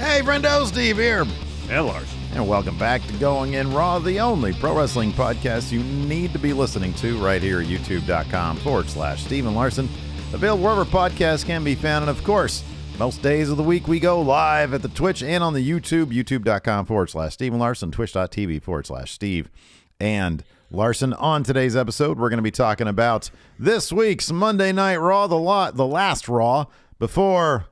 Hey, Friendo, Steve here. And Larson. And welcome back to Going In Raw, the only pro wrestling podcast you need to be listening to right here at youtube.com/Steve and Larson. Available wherever podcasts can be found. And of course, most days of the week we go live at the Twitch and on the YouTube, youtube.com/Steve and Larson, twitch.tv/Steve and Larson. On today's episode, we're going to be talking about this week's Monday Night Raw, the last Raw before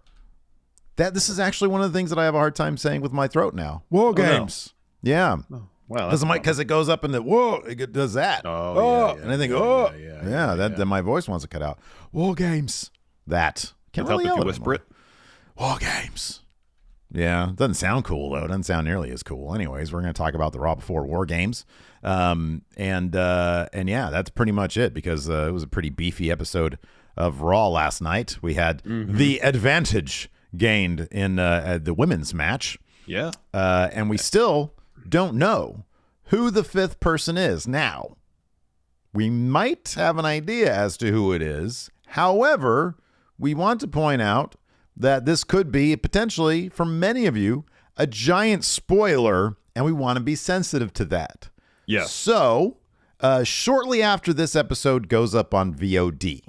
that. This is actually one of the things that I have a hard time saying with my throat now. WarGames. Yeah. Oh, wow. Because it goes up in the, whoa, it does that. Oh, yeah. And I think, then my voice wants to cut out. WarGames. That. Can't really yell if you whisper it. WarGames. Yeah. Doesn't sound cool, though. Doesn't sound nearly as cool. Anyways, we're going to talk about the Raw before WarGames. And yeah, that's pretty much it, because it was a pretty beefy episode of Raw last night. We had the advantage gained in the women's match. Yeah. And we still don't know who the fifth person is. Now, we might have an idea as to who it is. However, we want to point out that this could be potentially, for many of you, a giant spoiler, and we want to be sensitive to that. Yeah. So, shortly after this episode goes up on VOD,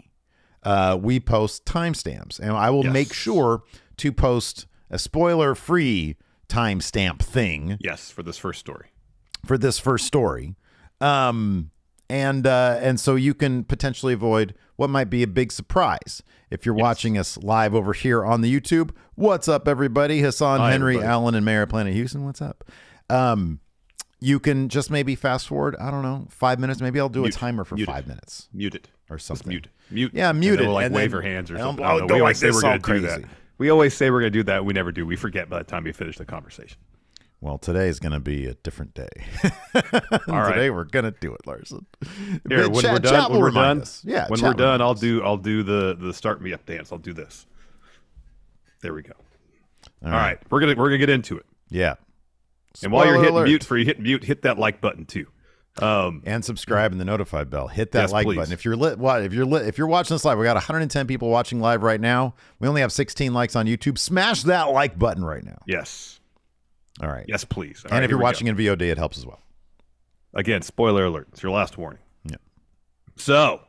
we post timestamps, and I will make sure to post a spoiler-free timestamp thing. Yes, for this first story. And so you can potentially avoid what might be a big surprise. If you're watching us live over here on the YouTube, what's up, everybody? Hassan, Hi, Henry, everybody. Allen, and Mayor Planet Houston, what's up? You can just maybe fast forward, I don't know, 5 minutes. Maybe I'll do a timer for 5 minutes. Mute it. Or something. Just mute. Yeah, mute it. We'll and wave then, our hands or and something. I'll We go always like say this we're all going to do crazy. that. We always say we're going to do that. We never do. We forget by the time we finish the conversation. Well, today is going to be a different day. All right. Today we're going to do it, Larson. Here, when we're done, Yeah, when we're done, I'll do the start me up dance. I'll do this. There we go. All right. We're gonna get into it. Yeah. And while you're Spoiler hitting alert. mute, hit that like button too. And subscribe and the notify bell. Hit that Yes, like please. button. If you're watching this live, we got 110 people watching live right now. We only have 16 likes on YouTube. Smash that like button right now. Yes. All right. Yes, please. All And right, if you're here we watching go. in VOD, it helps as well. Again, spoiler alert. It's your last warning. Yeah. So,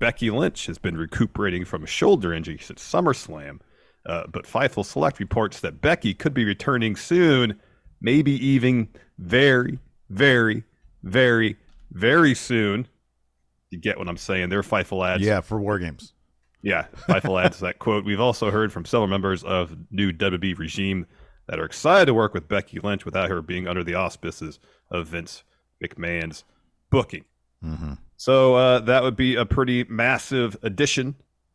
Becky Lynch has been recuperating from a shoulder injury since SummerSlam, but Fightful Select reports that Becky could be returning soon, maybe even very, very, very, very soon. You get what I'm saying? They're Fightful ads. Yeah, for WarGames. Yeah, Fightful adds that quote. We've also heard from several members of new WWE regime that are excited to work with Becky Lynch without her being under the auspices of Vince McMahon's booking. Mm-hmm. So that would be a pretty massive addition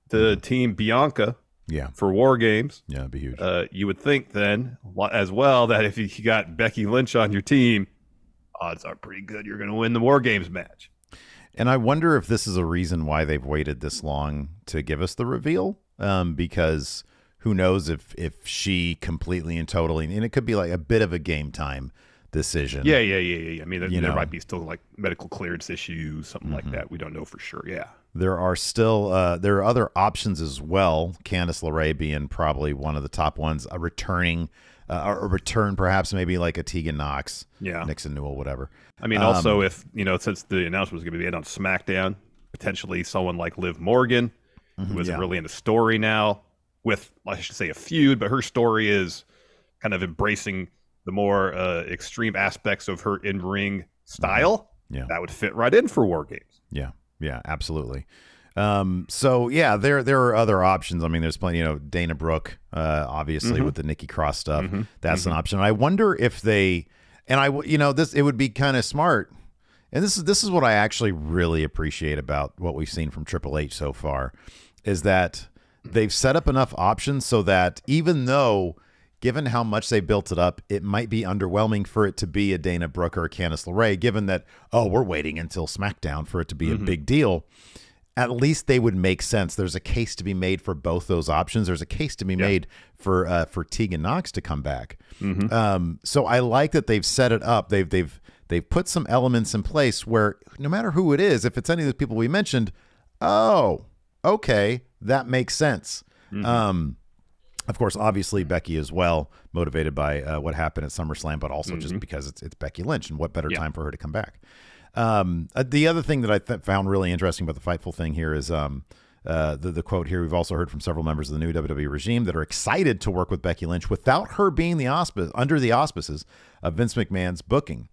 to Team Bianca Yeah. for WarGames. Yeah, it'd be huge. You would think then as well that if you got Becky Lynch on your team, odds are pretty good you're going to win the WarGames match. And I wonder if this is a reason why they've waited this long to give us the reveal, because who knows if she completely and totally, and it could be like a bit of a game time decision. Yeah. I mean, there know. might be still like medical clearance issues, something like that. We don't know for sure. Yeah. There are still there are other options as well. Candice LeRae being probably one of the top ones. A return perhaps maybe like a Tegan Knox, Nixon Newell, whatever. I mean, also if since the announcement was going to be made on SmackDown, potentially someone like Liv Morgan, who isn't really in the story now, with I should say a feud, but her story is kind of embracing the more extreme aspects of her in-ring style. Yeah, that would fit right in for WarGames. Yeah, absolutely. So yeah, there are other options. I mean, there's plenty. Dana Brooke, obviously with the Nikki Cross stuff. That's an option. I wonder if they, and it would be kind of smart. And this is what I actually really appreciate about what we've seen from Triple H so far, is that they've set up enough options so that even though, given how much they built it up, it might be underwhelming for it to be a Dana Brooke or a Candice LeRae, given that, we're waiting until SmackDown for it to be a big deal. At least they would make sense. There's a case to be made for both those options. There's a case to be made for Tegan Knox to come back. So I like that they've set it up. They've put some elements in place where no matter who it is, if it's any of the people we mentioned, okay, that makes sense. Of course, obviously Becky as well, motivated by what happened at SummerSlam, but also just because it's Becky Lynch, and what better time for her to come back. The other thing that I found really interesting about the Fightful thing here is the quote here. We've also heard from several members of the new WWE regime that are excited to work with Becky Lynch without her being under the auspices of Vince McMahon's booking.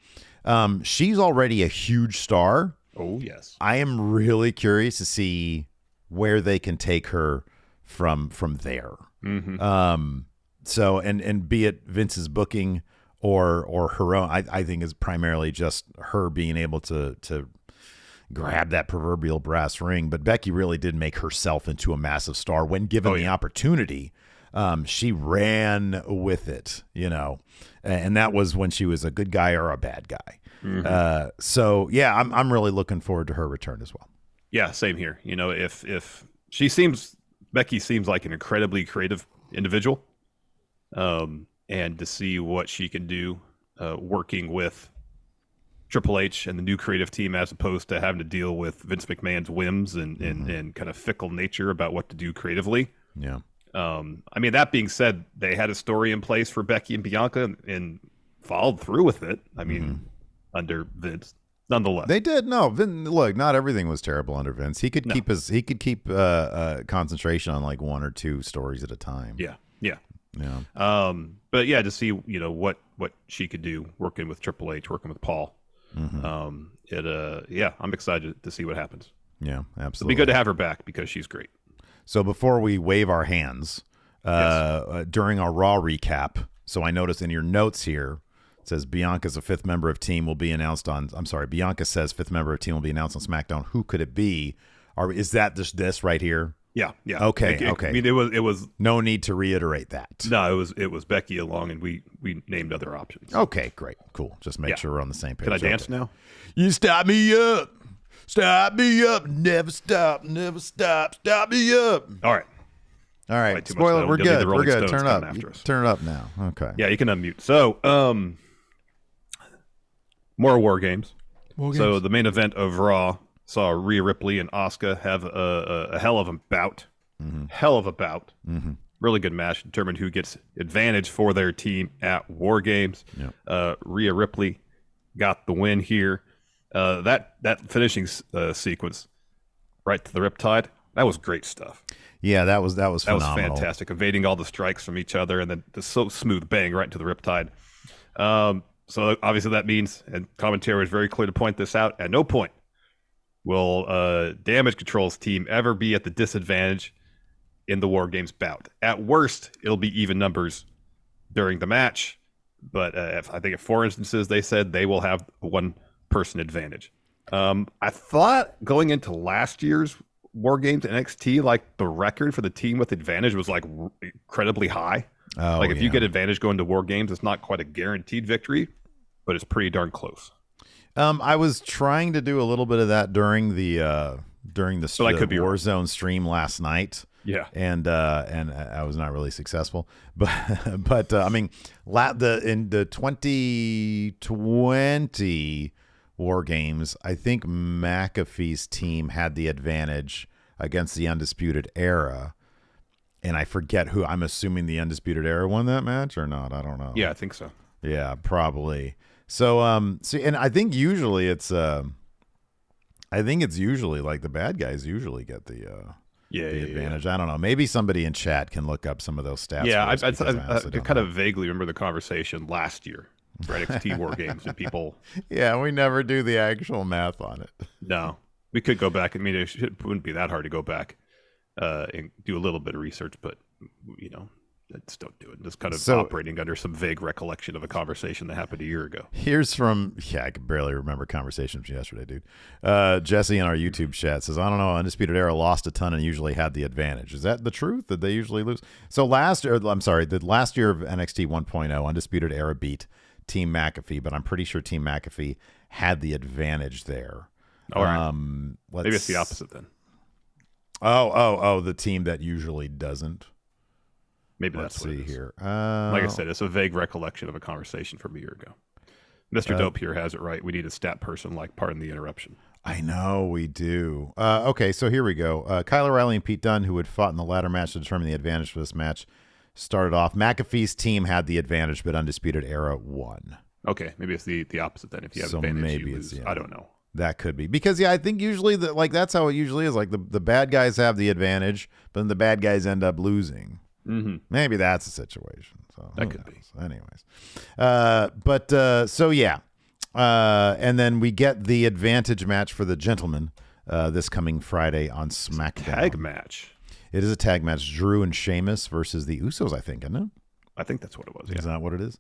She's already a huge star. Oh, yes. I am really curious to see where they can take her from there. So and be it Vince's booking or her own, I think is primarily just her being able to grab that proverbial brass ring. But Becky really did make herself into a massive star when given the opportunity. She ran with it, and that was when she was a good guy or a bad guy. So yeah, I'm really looking forward to her return as well. Yeah, same here. If Becky seems like an incredibly creative individual, and to see what she can do working with Triple H and the new creative team, as opposed to having to deal with Vince McMahon's whims and kind of fickle nature about what to do creatively. Yeah. I mean, that being said, they had a story in place for Becky and Bianca and followed through with it. I mean, under Vince. Nonetheless, they did. No, look, not everything was terrible under Vince. He could keep concentration on like one or two stories at a time. Yeah. But yeah, to see what she could do working with Triple H, working with Paul. I'm excited to see what happens. Yeah, absolutely. It'll be good to have her back because she's great. So before we wave our hands during our Raw recap, so I noticed in your notes here. It says Bianca's a fifth member of team will be announced on. I'm sorry, Bianca says fifth member of team will be announced on SmackDown. Who could it be? Is that just this right here? Yeah. Okay. I mean, it was no need to reiterate that. No, it was Becky along, and we named other options. Okay, great, cool. Just make sure we're on the same page. Can I dance now? You stop me up, never stop me up. All right. Spoiler, we're good. We're good. Turn it up now. Okay. Yeah, you can unmute. So, more WarGames. So the main event of Raw saw Rhea Ripley and Asuka have a hell of a bout. Really good match. Determined who gets advantage for their team at WarGames. Rhea Ripley got the win here. That finishing sequence right to the Riptide, that was great stuff. Yeah, that was phenomenal. That was fantastic. Evading all the strikes from each other and then the so smooth bang right into the Riptide. So obviously that means, and commentary is very clear to point this out, at no point will Damage Control's team ever be at the disadvantage in the WarGames bout. At worst, it'll be even numbers during the match. But I think at 4 instances, they said they will have a one-person advantage. I thought going into last year's WarGames NXT, like the record for the team with advantage was like incredibly high. If you get advantage going to WarGames, it's not quite a guaranteed victory, but it's pretty darn close. I was trying to do a little bit of that during the Warzone stream last night. Yeah, and I was not really successful, but I mean, in the 2020 WarGames, I think McAfee's team had the advantage against the Undisputed Era. And I forget who. I'm assuming the Undisputed Era won that match or not. I don't know. Yeah, I think so. Yeah, probably. So, and I think usually it's like the bad guys usually get the advantage. I don't know. Maybe somebody in chat can look up some of those stats. Yeah, I kind of vaguely remember the conversation last year for NXT WarGames and people. Yeah, we never do the actual math on it. No, we could go back. I mean, it wouldn't be that hard to go back. And do a little bit of research, but just don't do it. Just kind of operating under some vague recollection of a conversation that happened a year ago. Here's from I can barely remember conversations from yesterday, dude. Jesse in our YouTube chat says, I don't know, Undisputed Era lost a ton and usually had the advantage. Is that the truth? Did they usually lose? So the last year of NXT 1.0, Undisputed Era beat Team McAfee, but I'm pretty sure Team McAfee had the advantage there. All right. Maybe it's the opposite then. Oh, the team that usually doesn't. Maybe that's what it is. Here. Like I said, it's a vague recollection of a conversation from a year ago. Mr. Dope here has it right. We need a stat person, pardon the interruption. I know we do. Okay, so here we go. Kyle O'Reilly and Pete Dunne, who had fought in the ladder match to determine the advantage for this match, started off. McAfee's team had the advantage, but Undisputed Era won. Okay, maybe it's the opposite then. If you have So advantage, maybe you it's, lose. yeah. I don't know. That could be because I think usually that's how it usually is. Like the bad guys have the advantage, but then the bad guys end up losing. Mm-hmm. Maybe that's the situation. So that could be. Anyways, so yeah, and then we get the advantage match for the gentlemen this coming Friday on SmackDown. Tag match. It is a tag match. Drew and Sheamus versus the Usos. I think, isn't it? I think that's what it was. Yeah. Is that what it is?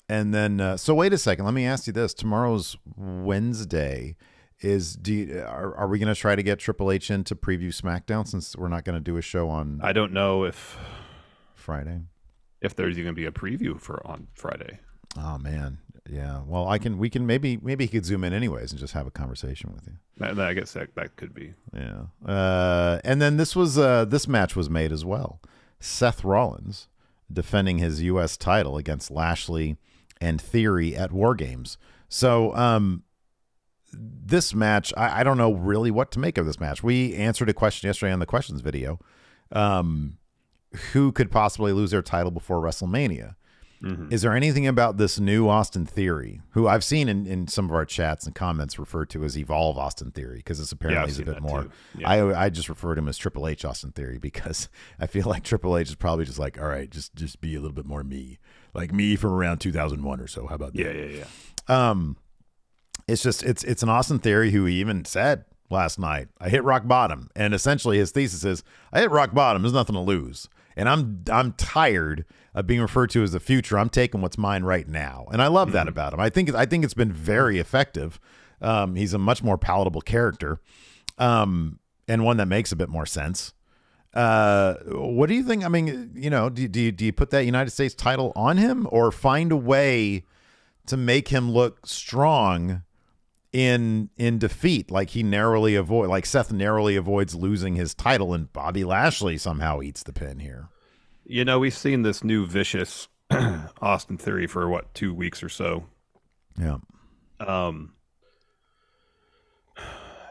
And then, so wait a second. Let me ask you this. Tomorrow's Wednesday. Are we going to try to get Triple H in to preview SmackDown since we're not going to do a show on I don't know if Friday? If there's going to be a preview for on Friday. Oh, man. Yeah. Well, we can maybe he could zoom in anyways and just have a conversation with you. I guess that could be. Yeah. And then this match was made as well. Seth Rollins defending his U.S. title against Lashley and Theory at WarGames. So this match, I don't know really what to make of this match. We answered a question yesterday on the questions video. Who could possibly lose their title before WrestleMania? Mm-hmm. Is there anything about this new Austin Theory, who I've seen in some of our chats and comments referred to as Evolve Austin Theory, because it's apparently is a bit more. Yeah. I just refer to him as Triple H Austin Theory because I feel like Triple H is probably just like, all right, just be a little bit more me, like me from around 2001 or so. How about that? Yeah. It's an Austin Theory who he even said last night, I hit rock bottom, and essentially his thesis is, I hit rock bottom. There's nothing to lose. And I'm tired of being referred to as the future. I'm taking what's mine right now, and I love that about him. I think it's been very effective. He's a much more palatable character, and one that makes a bit more sense. What do you think? I mean, do you put that United States title on him, or find a way to make him look strong in defeat, like Seth narrowly avoids losing his title, and Bobby Lashley somehow eats the pin here? We've seen this new vicious Austin Theory for 2 weeks or so. Yeah. And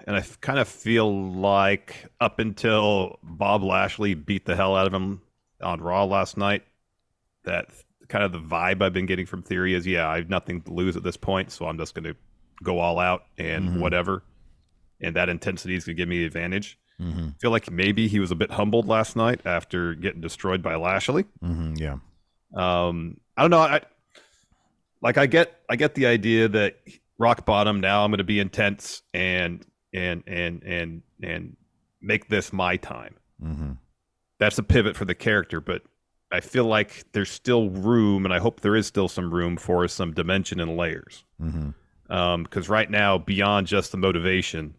I kind of feel like up until Bob Lashley beat the hell out of him on Raw last night, that kind of the vibe I've been getting from Theory is, I have nothing to lose at this point, so I'm just going to go all out and whatever. And that intensity is going to give me the advantage. I feel like maybe he was a bit humbled last night after getting destroyed by Lashley. Yeah. I don't know. I get the idea that rock bottom, now I'm going to be intense and make this my time. That's a pivot for the character, but I feel like there's still room, and I hope there is still some room for some dimension and layers. Because right now, beyond just the motivation,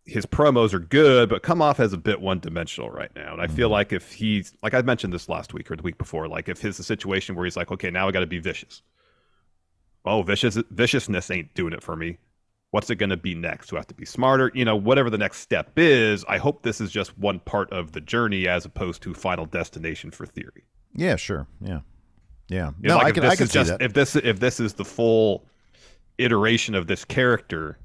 his promos are good, but come off as a bit one-dimensional right now. And I feel like if he's, like I mentioned this last week or the week before, like if his a situation where he's like, okay, now I got to be vicious. Oh, viciousness ain't doing it for me. What's it going to be next? Do I have to be smarter? Whatever the next step is, I hope this is just one part of the journey as opposed to final destination for Theory. Yeah, sure. Yeah. No, I can see that. If this is the full iteration of this character,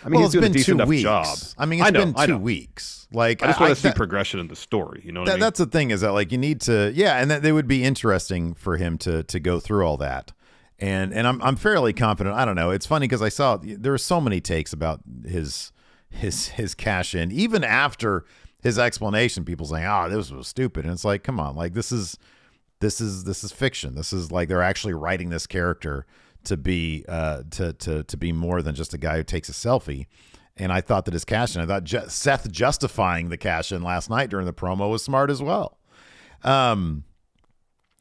I mean, he's doing a decent enough job. I mean, it's been 2 weeks. Like, I just want to see progression in the story. You know what I mean? That's the thing, is that like you need to, and that it would be interesting for him to go through all that. And I'm fairly confident. I don't know. It's funny because I saw there were so many takes about his cash in, even after his explanation. People saying, this was stupid," and it's like, come on, like this is fiction. This is like they're actually writing this character to be to be more than just a guy who takes a selfie. And I thought that his cash in, I thought Seth justifying the cash in last night during the promo was smart as well.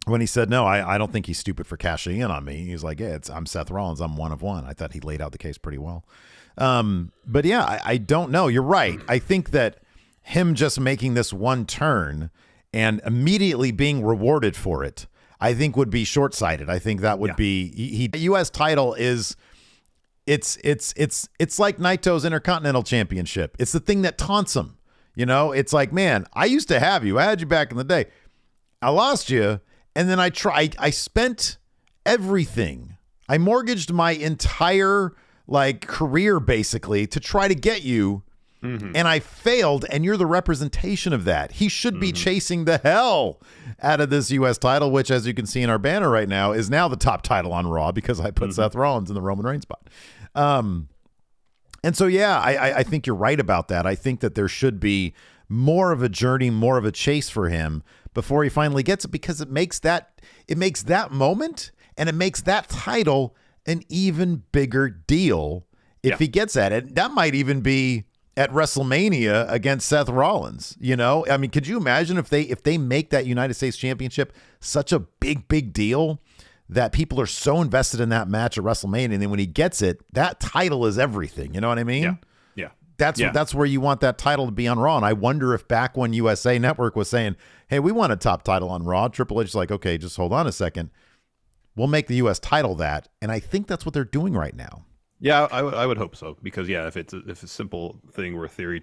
When he said, no, I don't think he's stupid for cashing in on me. He's like, I'm Seth Rollins. I'm one of one. I thought he laid out the case pretty well. But yeah, I don't know. You're right. I think that him just making this one turn and immediately being rewarded for it, I think would be short-sighted. I think that would be U.S. title is it's like Naito's Intercontinental Championship. It's the thing that taunts him. It's like, man, I used to have you. I had you back in the day. I lost you, and then I spent everything. I mortgaged my entire career basically to try to get you, and I failed, and you're the representation of that. He should be chasing the hell out of this U.S. title, which, as you can see in our banner right now, is now the top title on Raw because I put Seth Rollins in the Roman Reigns spot. And so, yeah, I think you're right about that. I think that there should be more of a journey, more of a chase for him before he finally gets it, because it makes that moment and it makes that title an even bigger deal if he gets at it. That might even be at WrestleMania against Seth Rollins. You know, I mean, could you imagine if they make that United States Championship such a big deal that people are so invested in that match at WrestleMania, and then when he gets it, that title is everything. You know what I mean? Yeah. That's where you want that title to be on Raw. And I wonder if back when USA Network was saying, hey, we want a top title on Raw, Triple H is like, okay, just hold on a second. We'll make the U.S. title that. And I think that's what they're doing right now. Yeah, I would hope so, because if it's a simple thing where Theory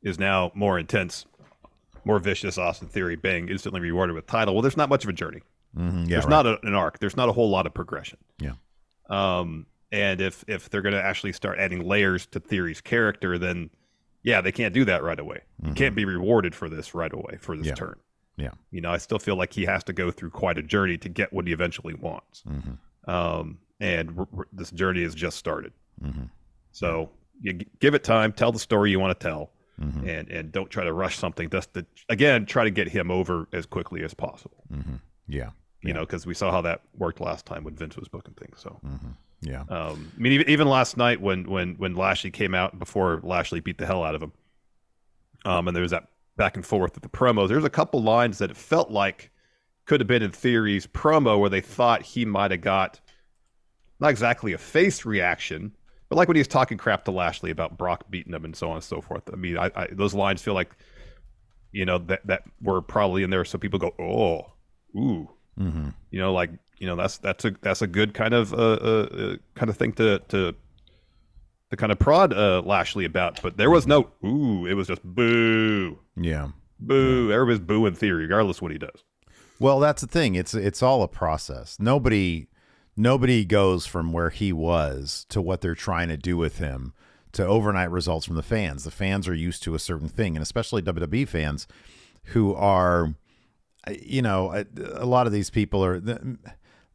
is now more intense, more vicious, Austin Theory, bang, instantly rewarded with title. Well, there's not much of a journey. There's not an arc. There's not a whole lot of progression. Yeah. And if they're going to actually start adding layers to Theory's character, then they can't do that right away. You can't be rewarded for this right away for this turn. Yeah. You know, I still feel like he has to go through quite a journey to get what he eventually wants. And this journey has just started. So you give it time, tell the story you want to tell, and don't try to rush something. Just to, again, try to get him over as quickly as possible. Yeah. You know, because we saw how that worked last time when Vince was booking things. So, yeah. I mean, even last night when Lashley came out, before Lashley beat the hell out of him, and there was that back and forth with the promos, there's a couple lines that it felt like could have been in Theory's promo where they thought he might have got not exactly a face reaction, but like when he was talking crap to Lashley about Brock beating him and so on and so forth. I mean, I those lines feel like, you know, that were probably in there so people go, oh, ooh. You know, like, you know, that's a good kind of thing to kind of prod Lashley about. But there was no ooh, it was just boo. Yeah. Boo. Everybody's booing Theory, regardless of what he does. Well, that's the thing. It's all a process. Nobody goes from where he was to what they're trying to do with him to overnight results from the fans. The fans are used to a certain thing, and especially WWE fans who are, you know, a lot of these people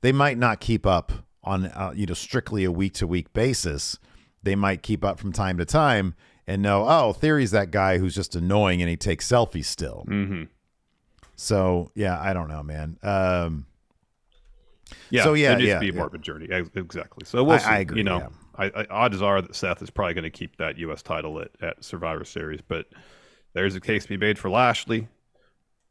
they might not keep up on, you know, strictly a week-to-week basis. They might keep up from time to time and know, oh, Theory's that guy who's just annoying and he takes selfies still. So, yeah, I don't know, man. There needs to be more of a journey. Exactly. So we'll see. I agree. You know, odds are that Seth is probably going to keep that U.S. title at Survivor Series, but there's a case to be made for Lashley.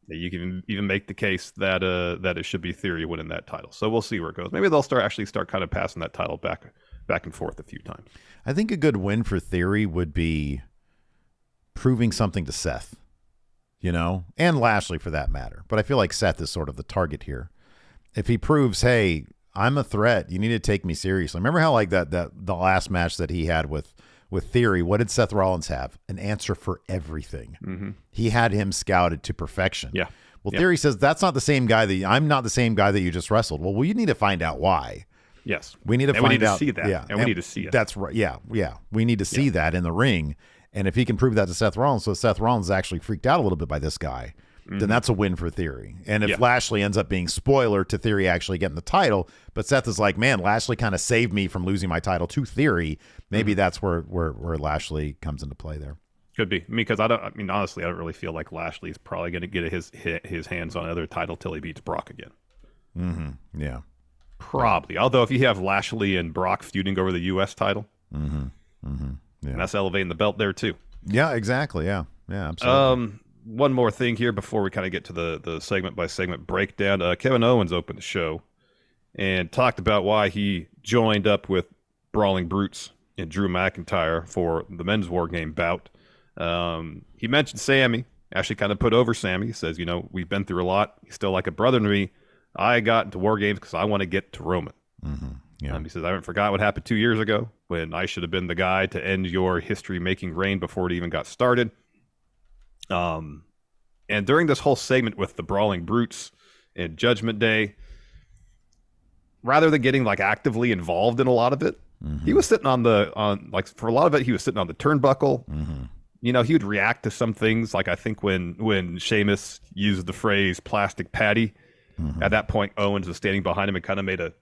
You can even make the case that it should be Theory winning that title. So we'll see where it goes. Maybe they'll start kind of passing that title back and forth a few times. I think a good win for Theory would be proving something to Seth, you know, and Lashley for that matter. But I feel like Seth is sort of the target here. If he proves, hey, I'm a threat, you need to take me seriously. Remember how like that the last match that he had with Theory, what did Seth Rollins have? An answer for everything. He had him scouted to perfection. Yeah. Well, Theory says, I'm not the same guy that you just wrestled. Well, we need to find out why. Yes. We need to find out. See that. Yeah. And we need to see it. That's right. Yeah. Yeah. We need to see that in the ring. And if he can prove that to Seth Rollins, so Seth Rollins is actually freaked out a little bit by this guy, then that's a win for Theory. And if Lashley ends up being spoiler to Theory actually getting the title, but Seth is like, man, Lashley kind of saved me from losing my title to Theory, maybe that's where Lashley comes into play there. Could be. Because honestly, I don't really feel like Lashley's probably going to get his hands on another title till he beats Brock again. Yeah. Probably. Although if you have Lashley and Brock feuding over the U.S. title, and that's elevating the belt there too. Yeah, exactly. Yeah, absolutely. One more thing here before we kind of get to the segment by segment breakdown. Kevin Owens opened the show and talked about why he joined up with Brawling Brutes and Drew McIntyre for the men's war game bout. He mentioned Sammy, actually kind of put over Sammy. He says, you know, we've been through a lot. He's still like a brother to me. I got into war games because I want to get to Roman. Yeah. He says, I haven't forgot what happened 2 years ago when I should have been the guy to end your history-making reign before it even got started. And during this whole segment with the Brawling Brutes and Judgment Day, rather than getting like actively involved in a lot of it, he was sitting for a lot of it, he was sitting on the turnbuckle, he would react to some things. Like I think when Sheamus used the phrase "plastic patty," at that point Owens was standing behind him and kind of made a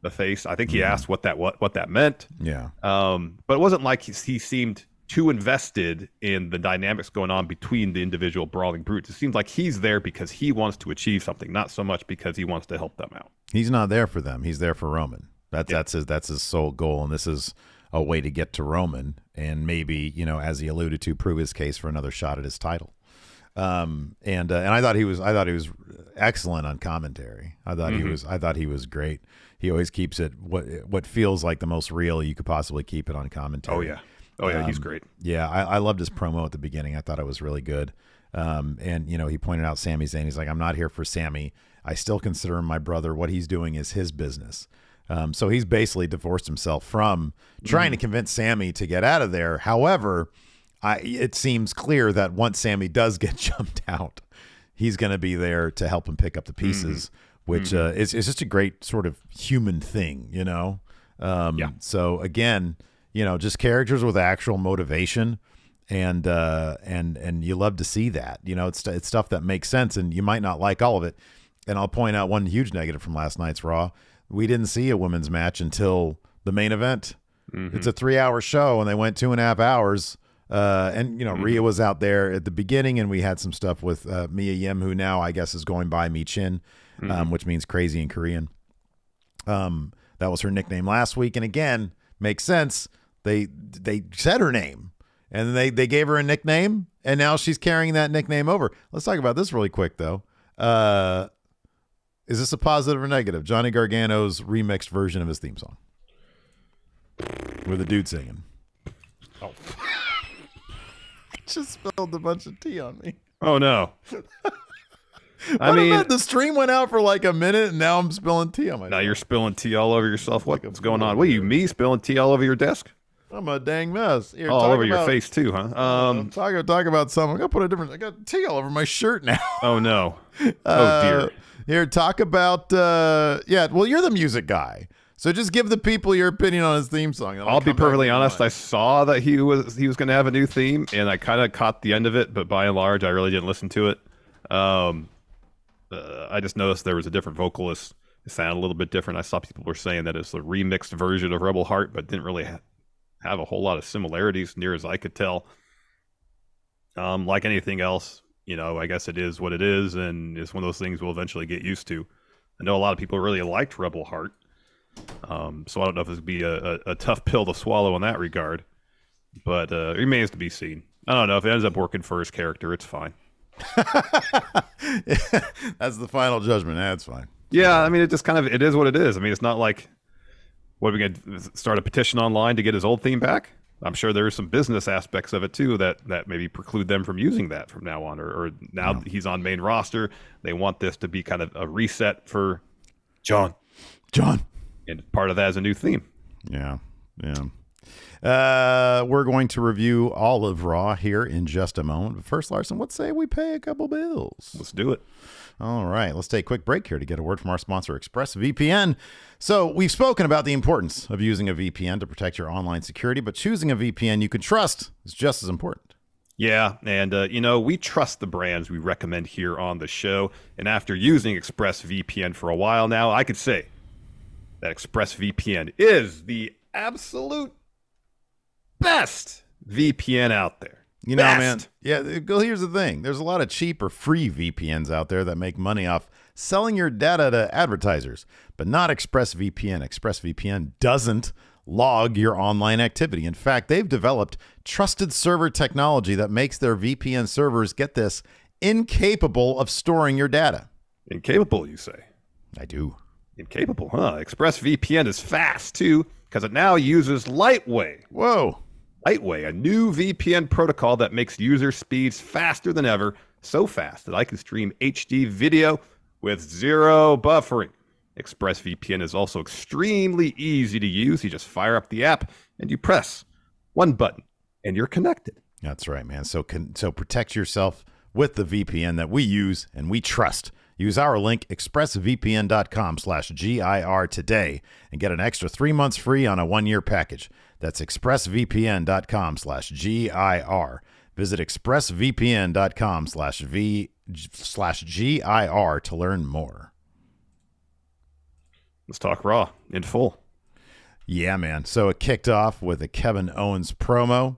face. I think he asked what that meant. Yeah. But it wasn't like he seemed too invested in the dynamics going on between the individual brawling brutes. It seems like he's there because he wants to achieve something, not so much because he wants to help them out. He's not there for them. He's there for Roman. That's his sole goal, and this is a way to get to Roman and maybe, as he alluded to, prove his case for another shot at his title. And I thought he was excellent on commentary. I thought he was great. He always keeps it what feels like the most real you could possibly keep it on commentary. Oh yeah, he's great. Yeah, I loved his promo at the beginning. I thought it was really good. And he pointed out Sami Zayn. He's like, I'm not here for Sami. I still consider him my brother. What he's doing is his business. So he's basically divorced himself from trying to convince Sami to get out of there. However, it seems clear that once Sami does get jumped out, he's going to be there to help him pick up the pieces, which is just a great sort of human thing, So again, just characters with actual motivation, and you love to see that. It's stuff that makes sense, and you might not like all of it. And I'll point out one huge negative from last night's Raw. We didn't see a women's match until the main event. It's a 3-hour show, and they went 2.5 hours. And Rhea was out there at the beginning, and we had some stuff with Mia Yim, who now I guess is going by Mi Chin, which means crazy in Korean. That was her nickname last week, and again, makes sense. They said her name, and they gave her a nickname, and now she's carrying that nickname over. Let's talk about this really quick, though. Is this a positive or negative? Johnny Gargano's remixed version of his theme song with a dude singing. Oh. Just spilled a bunch of tea on me. Oh no. I mean, the stream went out for like a minute, and now I'm spilling tea on myself. Now you're spilling tea all over yourself. What's going on? What are you, me spilling tea all over your desk? I'm a dang mess. Here, all over your face too, huh? Talk about something. I got tea all over my shirt now. Oh no. Oh dear. Here, talk about well, you're the music guy. So just give the people your opinion on his theme song. I'll be perfectly honest. I saw that he was going to have a new theme, and I kind of caught the end of it, but by and large, I really didn't listen to it. I just noticed there was a different vocalist. It sounded a little bit different. I saw people were saying that it's a remixed version of Rebel Heart, but didn't really have a whole lot of similarities, near as I could tell. Like anything else, I guess it is what it is, and it's one of those things we'll eventually get used to. I know a lot of people really liked Rebel Heart. So I don't know if this would be a tough pill to swallow in that regard, but it remains to be seen. I don't know if it ends up working for his character. It's fine. That's the final judgment. That's fine. Yeah, I mean, it just it is what it is. I mean, it's not like, what, are we going to start a petition online to get his old theme back? I'm sure there are some business aspects of it too that maybe preclude them from using that from now on, or now that he's on main roster, they want this to be kind of a reset for John. And part of that is a new theme. Yeah. We're going to review all of Raw here in just a moment. But first, Larson, what say we pay a couple bills? Let's do it. All right. Let's take a quick break here to get a word from our sponsor, ExpressVPN. So we've spoken about the importance of using a VPN to protect your online security, but choosing a VPN you can trust is just as important. Yeah, and we trust the brands we recommend here on the show. And after using ExpressVPN for a while now, I could say that ExpressVPN is the absolute best VPN out there. Man. Yeah, here's the thing. There's a lot of cheap or free VPNs out there that make money off selling your data to advertisers, but not ExpressVPN. ExpressVPN doesn't log your online activity. In fact, they've developed trusted server technology that makes their VPN servers, get this, incapable of storing your data. Incapable, you say? I do. Incapable, huh? ExpressVPN is fast, too, because it now uses Lightway. Whoa. Lightway, a new VPN protocol that makes user speeds faster than ever, so fast that I can stream HD video with zero buffering. ExpressVPN is also extremely easy to use. You just fire up the app and you press one button and you're connected. That's right, man. So protect yourself with the VPN that we use and we trust. Use our link, expressvpn.com/GIR today and get an extra 3 months free on a 1-year package. That's expressvpn.com/GIR. Visit expressvpn.com/GIR to learn more. Let's talk Raw in full. Yeah, man. So it kicked off with a Kevin Owens promo.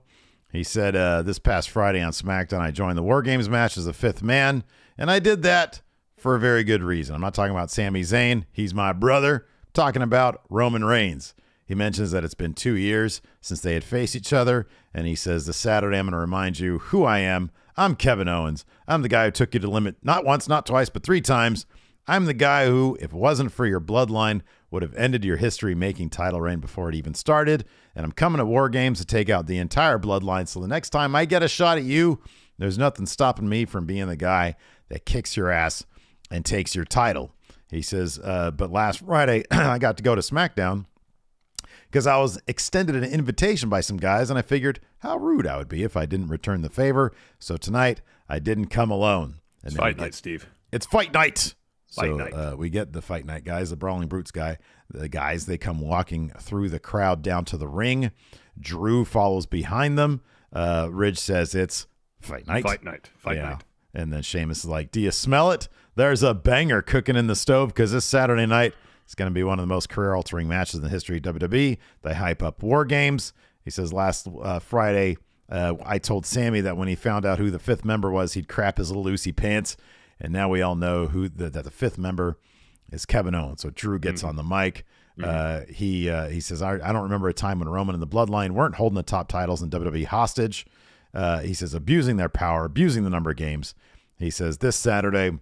He said, this past Friday on SmackDown, I joined the WarGames match as a fifth man, and I did that for a very good reason. I'm not talking about Sami Zayn. He's my brother. I'm talking about Roman Reigns. He mentions that it's been 2 years since they had faced each other, and he says, this Saturday I'm going to remind you who I am. I'm Kevin Owens. I'm the guy who took you to the limit not once, not twice, but 3 times. I'm the guy who, if it wasn't for your bloodline, would have ended your history-making title reign before it even started. And I'm coming to WarGames to take out the entire bloodline, so the next time I get a shot at you, there's nothing stopping me from being the guy that kicks your ass and takes your title. He says, but last Friday, I got to go to SmackDown because I was extended an invitation by some guys, and I figured how rude I would be if I didn't return the favor. So tonight, I didn't come alone. It's fight night, Steve. It's fight night. Fight night. We get the fight night guys, the Brawling Brutes the guys, they come walking through the crowd down to the ring. Drew follows behind them. Ridge says it's fight night. Fight night. Fight night. And then Sheamus is like, do you smell it? There's a banger cooking in the stove because this Saturday night it's going to be one of the most career-altering matches in the history of WWE. They hype up WarGames. He says last Friday, I told Sammy that when he found out who the fifth member was, he'd crap his little loosey pants. And now we all know that the fifth member is Kevin Owens. So Drew gets on the mic. He says, I don't remember a time when Roman and the Bloodline weren't holding the top titles in WWE hostage. He says, abusing their power, abusing the number of games. He says, this Saturday,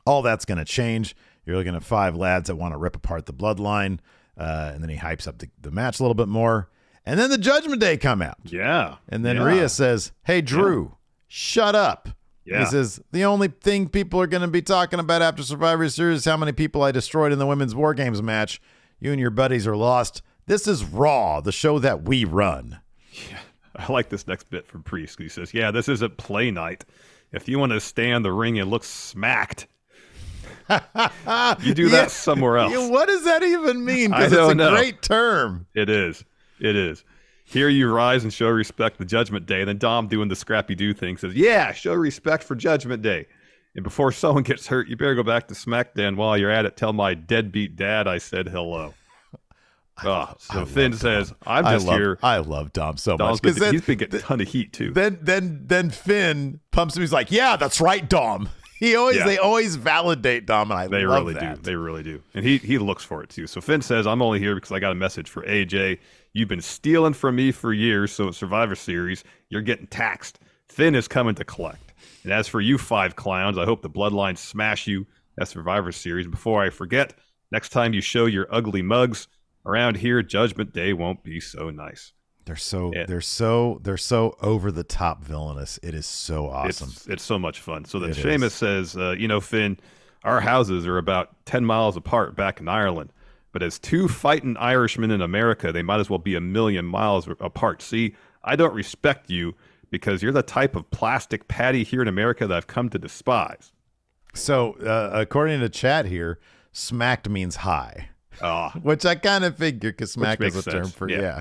all that's going to change. You're looking at 5 lads that want to rip apart the Bloodline. And then he hypes up the match a little bit more. And then the Judgment Day come out. Yeah. And then Rhea says, hey, Drew, shut up. Yeah. He says, the only thing people are going to be talking about after Survivor Series is how many people I destroyed in the women's WarGames match. You and your buddies are lost. This is Raw, the show that we run. Yeah. I like this next bit from Priest. He says, yeah, this isn't play night. If you want to stay in the ring and look smacked, you do that somewhere else. Yeah, what does that even mean? I Because don't it's a know. great term. It is. It is. Here you rise and show respect to Judgment Day. And then Dom doing the scrappy do thing says, yeah, show respect for Judgment Day. And before someone gets hurt, you better go back to SmackDown. While you're at it, tell my deadbeat dad I said hello. So Finn says, I'm just here. I love Dom so much. Because he's been getting a ton of heat, too. Then Finn pumps him. He's like, yeah, that's right, Dom. They always validate Dom, and They love really that. do. They really do. And he looks for it, too. So Finn says, I'm only here because I got a message for AJ. You've been stealing from me for years, so at Survivor Series, you're getting taxed. Finn is coming to collect. And as for you 5 clowns, I hope the Bloodline smash you at Survivor Series. Before I forget, next time you show your ugly mugs around here, Judgment Day won't be so nice. They're so over the top villainous. It is so awesome. It's so much fun. So then Sheamus says, Finn, our houses are about 10 miles apart back in Ireland. But as 2 fighting Irishmen in America, they might as well be a million miles apart. See, I don't respect you because you're the type of plastic patty here in America that I've come to despise. So according to chat here, smacked means high. Which I kind of figured because smack is a term for yeah.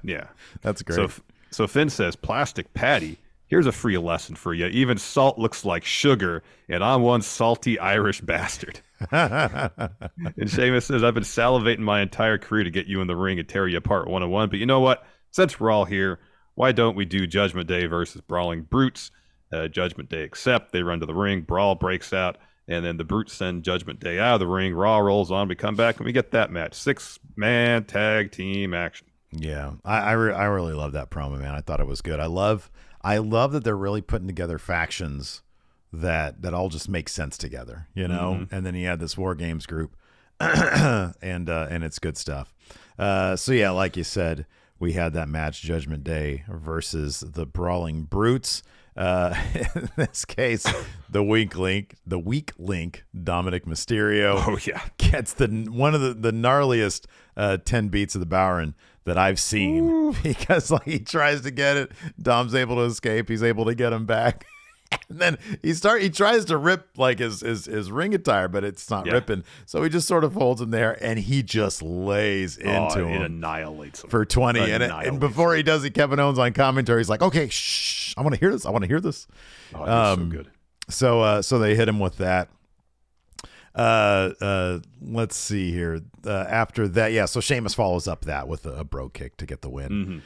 That's great. So Finn says, plastic patty, here's a free lesson for you. Even salt looks like sugar, and I'm one salty Irish bastard. And Sheamus says, I've been salivating my entire career to get you in the ring and tear you apart one-on-one. But you know what? Since we're all here, why don't we do Judgment Day versus Brawling Brutes? Judgment Day accept. They run to the ring. Brawl breaks out. And then the Brutes send Judgment Day out of the ring. Raw rolls on. We come back and we get that match. 6-man tag team action. Yeah, I really love that promo, man. I thought it was good. I love that they're really putting together factions that all just make sense together, you know. Mm-hmm. And then you had this WarGames group, and it's good stuff. So yeah, like you said, we had that match, Judgment Day versus the Brawling Brutes. In this case, the weak link, Dominic Mysterio, gets one of the gnarliest 10 beats of the Bowery that I've seen. Ooh. Because he tries to get it, Dom's able to escape, he's able to get him back. And then he tries to rip his ring attire, but it's not ripping. So he just sort of holds him there, and he just lays into him. It annihilates him for 20. And before he does it, Kevin Owens on commentary, he's like, okay, shh. I want to hear this. I want to hear this. Oh, that's so good. So they hit him with that. Let's see here. After that, so Sheamus follows up that with a bro kick to get the win.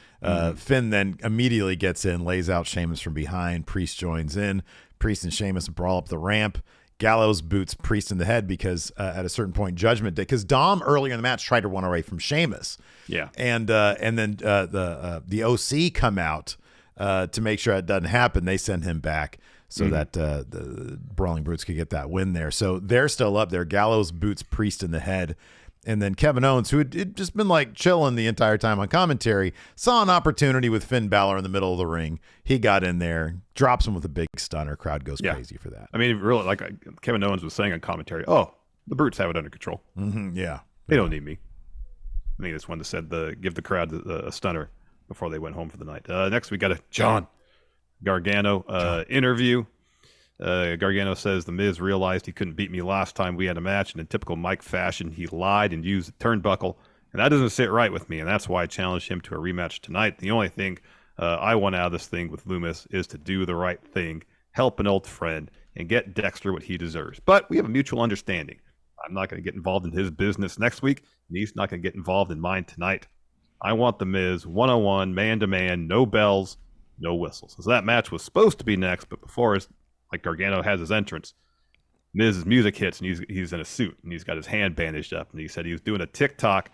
Finn then immediately gets in, lays out Sheamus from behind. Priest joins in. Priest and Sheamus brawl up the ramp. Gallows boots Priest in the head because at a certain point, Judgment Day, because Dom earlier in the match tried to run away from Sheamus. Yeah, and then the OC come out to make sure it doesn't happen. They send him back so that the Brawling Brutes could get that win there. So they're still up there. Gallows boots Priest in the head. And then Kevin Owens, who had just been like chilling the entire time on commentary, saw an opportunity with Finn Balor in the middle of the ring. He got in there, drops him with a big stunner. Crowd goes crazy for that. I mean, really, like Kevin Owens was saying on commentary, oh, the Brutes have it under control. Yeah. They don't need me. I think this one that said give the crowd a stunner before they went home for the night. Next, we got a John Gargano interview. Gargano says The Miz realized he couldn't beat me last time we had a match, and in typical Mike fashion, he lied and used the turnbuckle, and that doesn't sit right with me, and that's why I challenged him to a rematch tonight. The only thing I want out of this thing with Loomis is to do the right thing, help an old friend, and get Dexter what he deserves. But we have a mutual understanding. I'm not going to get involved in his business next week, and he's not going to get involved in mine tonight. I want The Miz one-on-one, man-to-man, no bells, no whistles. So that match was supposed to be next, but before like Gargano has his entrance, Miz's music hits, and he's in a suit, and he's got his hand bandaged up, and he said he was doing a TikTok,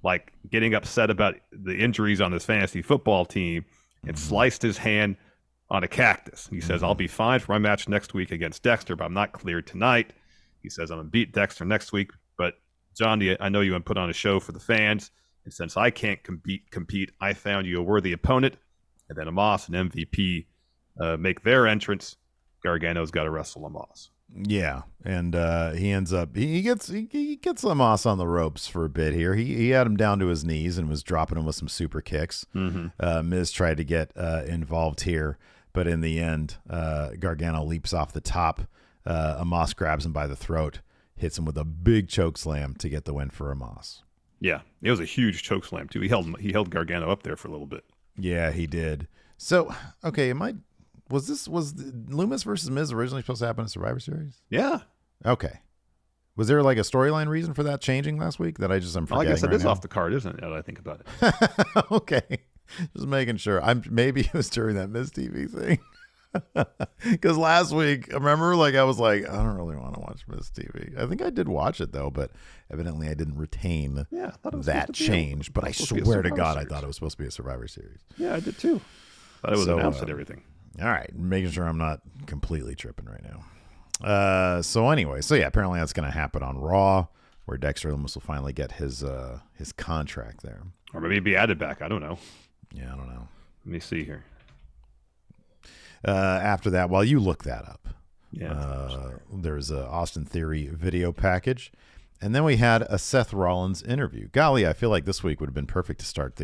like getting upset about the injuries on his fantasy football team, and sliced his hand on a cactus. He says, I'll be fine for my match next week against Dexter, but I'm not cleared tonight. He says, I'm going to beat Dexter next week, but Johnny, I know you want to put on a show for the fans, and since I can't compete, I found you a worthy opponent. And then Amos and MVP make their entrance. Gargano's got to wrestle Amos. Yeah, and he ends up he gets Amos on the ropes for a bit here. He had him down to his knees and was dropping him with some super kicks. Miz tried to get involved here, but in the end, Gargano leaps off the top. Amos grabs him by the throat, hits him with a big choke slam to get the win for Amos. Yeah, it was a huge choke slam too. He held Gargano up there for a little bit. Yeah, he did. So, okay, was Loomis versus Miz originally supposed to happen in Survivor Series? Yeah. Okay. Was there like a storyline reason for that changing last week that I'm forgetting? I guess it right is now? off the card, isn't it? Now that I think about it. Okay. Just making sure. Maybe it was during that Miz TV thing. Because last week, I remember, I was like, I don't really want to watch Miz TV. I think I did watch it though, but evidently I didn't retain that change. But I swear to God, I thought it was supposed to be a Survivor Series. Yeah, I did too. Thought it was announced and everything. All right, making sure I'm not completely tripping right now. So anyway, apparently that's going to happen on Raw, where Dexter Loomis will finally get his contract there, or maybe be added back. I don't know. Yeah, I don't know. Let me see here. After that, while you look that up, there's a Austin Theory video package, and then we had a Seth Rollins interview. Golly, I feel like this week would have been perfect to start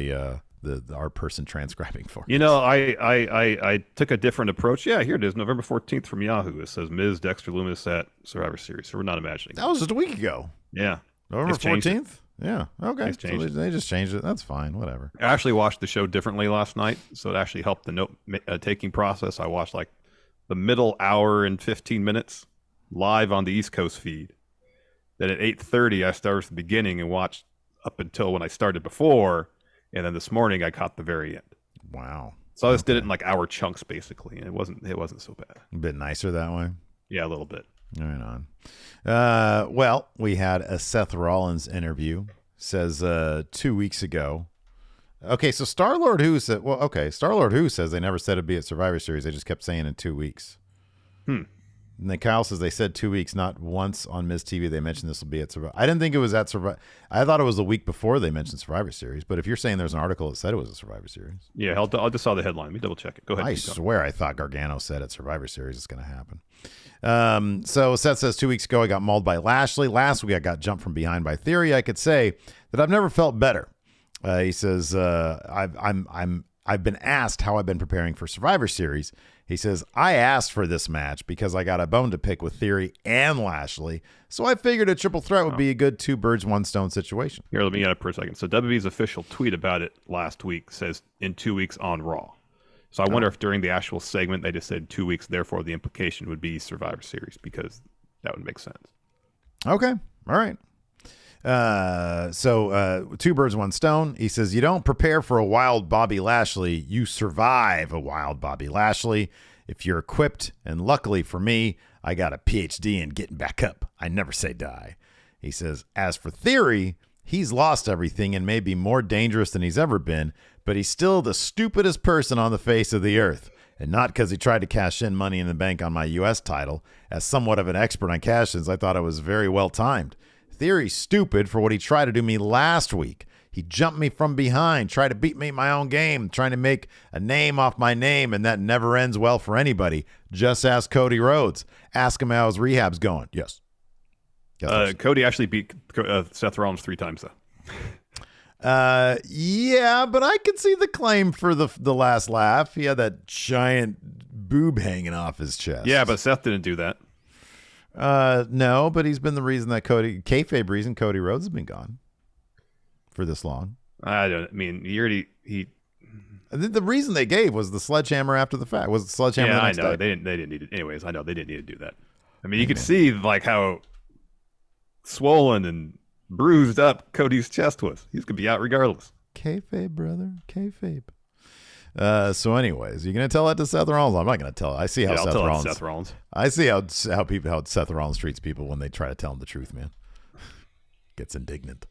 our person transcribing for. You know, I took a different approach. Yeah, here it is, November 14th from Yahoo. It says Miz, Dexter Loomis at Survivor Series. So we're not imagining. That was just a week ago. Yeah. November 14th? Yeah. Okay. So they just changed it. That's fine. Whatever. I actually watched the show differently last night, so it actually helped the note taking process. I watched like the middle hour and 15 minutes live on the East Coast feed. Then at 8:30, I started at the beginning and watched up until when I started before. And then this morning I caught the very end. Wow. So I just did it in like hour chunks basically, and it wasn't so bad. A bit nicer that way. Yeah, a little bit. Right on. Well, we had a Seth Rollins interview. Says 2 weeks ago. Okay, so Star-Lord Who said, Star-Lord Who says they never said it'd be at Survivor Series. They just kept saying in 2 weeks. And then Kyle says they said 2 weeks, not once on Miz TV. They mentioned this will be at Survivor. I didn't think it was at Survivor. I thought it was the week before they mentioned Survivor Series. But if you're saying there's an article that said it was a Survivor Series. Yeah, I just saw the headline. Let me double check it. Go ahead. I swear I thought Gargano said at Survivor Series it's going to happen. So Seth says 2 weeks ago I got mauled by Lashley. Last week I got jumped from behind by Theory. I could say that I've never felt better. He says I've been asked how I've been preparing for Survivor Series. He says I asked for this match because I got a bone to pick with Theory and Lashley, so I figured a triple threat would be a good 2 birds 1 stone situation. Here, let me get it for a second. So WWE's official tweet about it last week says in 2 weeks on Raw. So I wonder if during the actual segment they just said 2 weeks, therefore the implication would be Survivor Series, because that would make sense. Okay. All right. So two birds, one stone. He says, you don't prepare for a wild Bobby Lashley. You survive a wild Bobby Lashley. If you're equipped, and luckily for me, I got a PhD in getting back up. I never say die. He says, as for Theory, he's lost everything and may be more dangerous than he's ever been, but he's still the stupidest person on the face of the earth. And not because he tried to cash in Money in the Bank on my U.S. title. As somewhat of an expert on cash-ins, I thought it was very well timed. Theory's stupid for what he tried to do me last week. He jumped me from behind, tried to beat me in my own game, trying to make a name off my name, and that never ends well for anybody. Just ask Cody Rhodes. Ask him how his rehab's going. Yes. Cody actually beat Seth Rollins 3 times, though. Yeah, but I could see the claim for the last laugh. He had that giant boob hanging off his chest. Yeah, but Seth didn't do that. No, but he's been the reason that kayfabe reason Cody Rhodes has been gone for this long. The reason they gave was the sledgehammer after the fact. Was the sledgehammer the next I know. day? They didn't need it. Anyways, I know they didn't need to do that. I mean, you could see like how swollen and bruised up Cody's chest was. He's going to be out regardless. Kayfabe, brother. Kayfabe. So anyways, you going to tell that to Seth Rollins? I'm not going to tell it. I see how Seth Rollins. I see how Seth Rollins treats people when they try to tell him the truth, man. Gets indignant.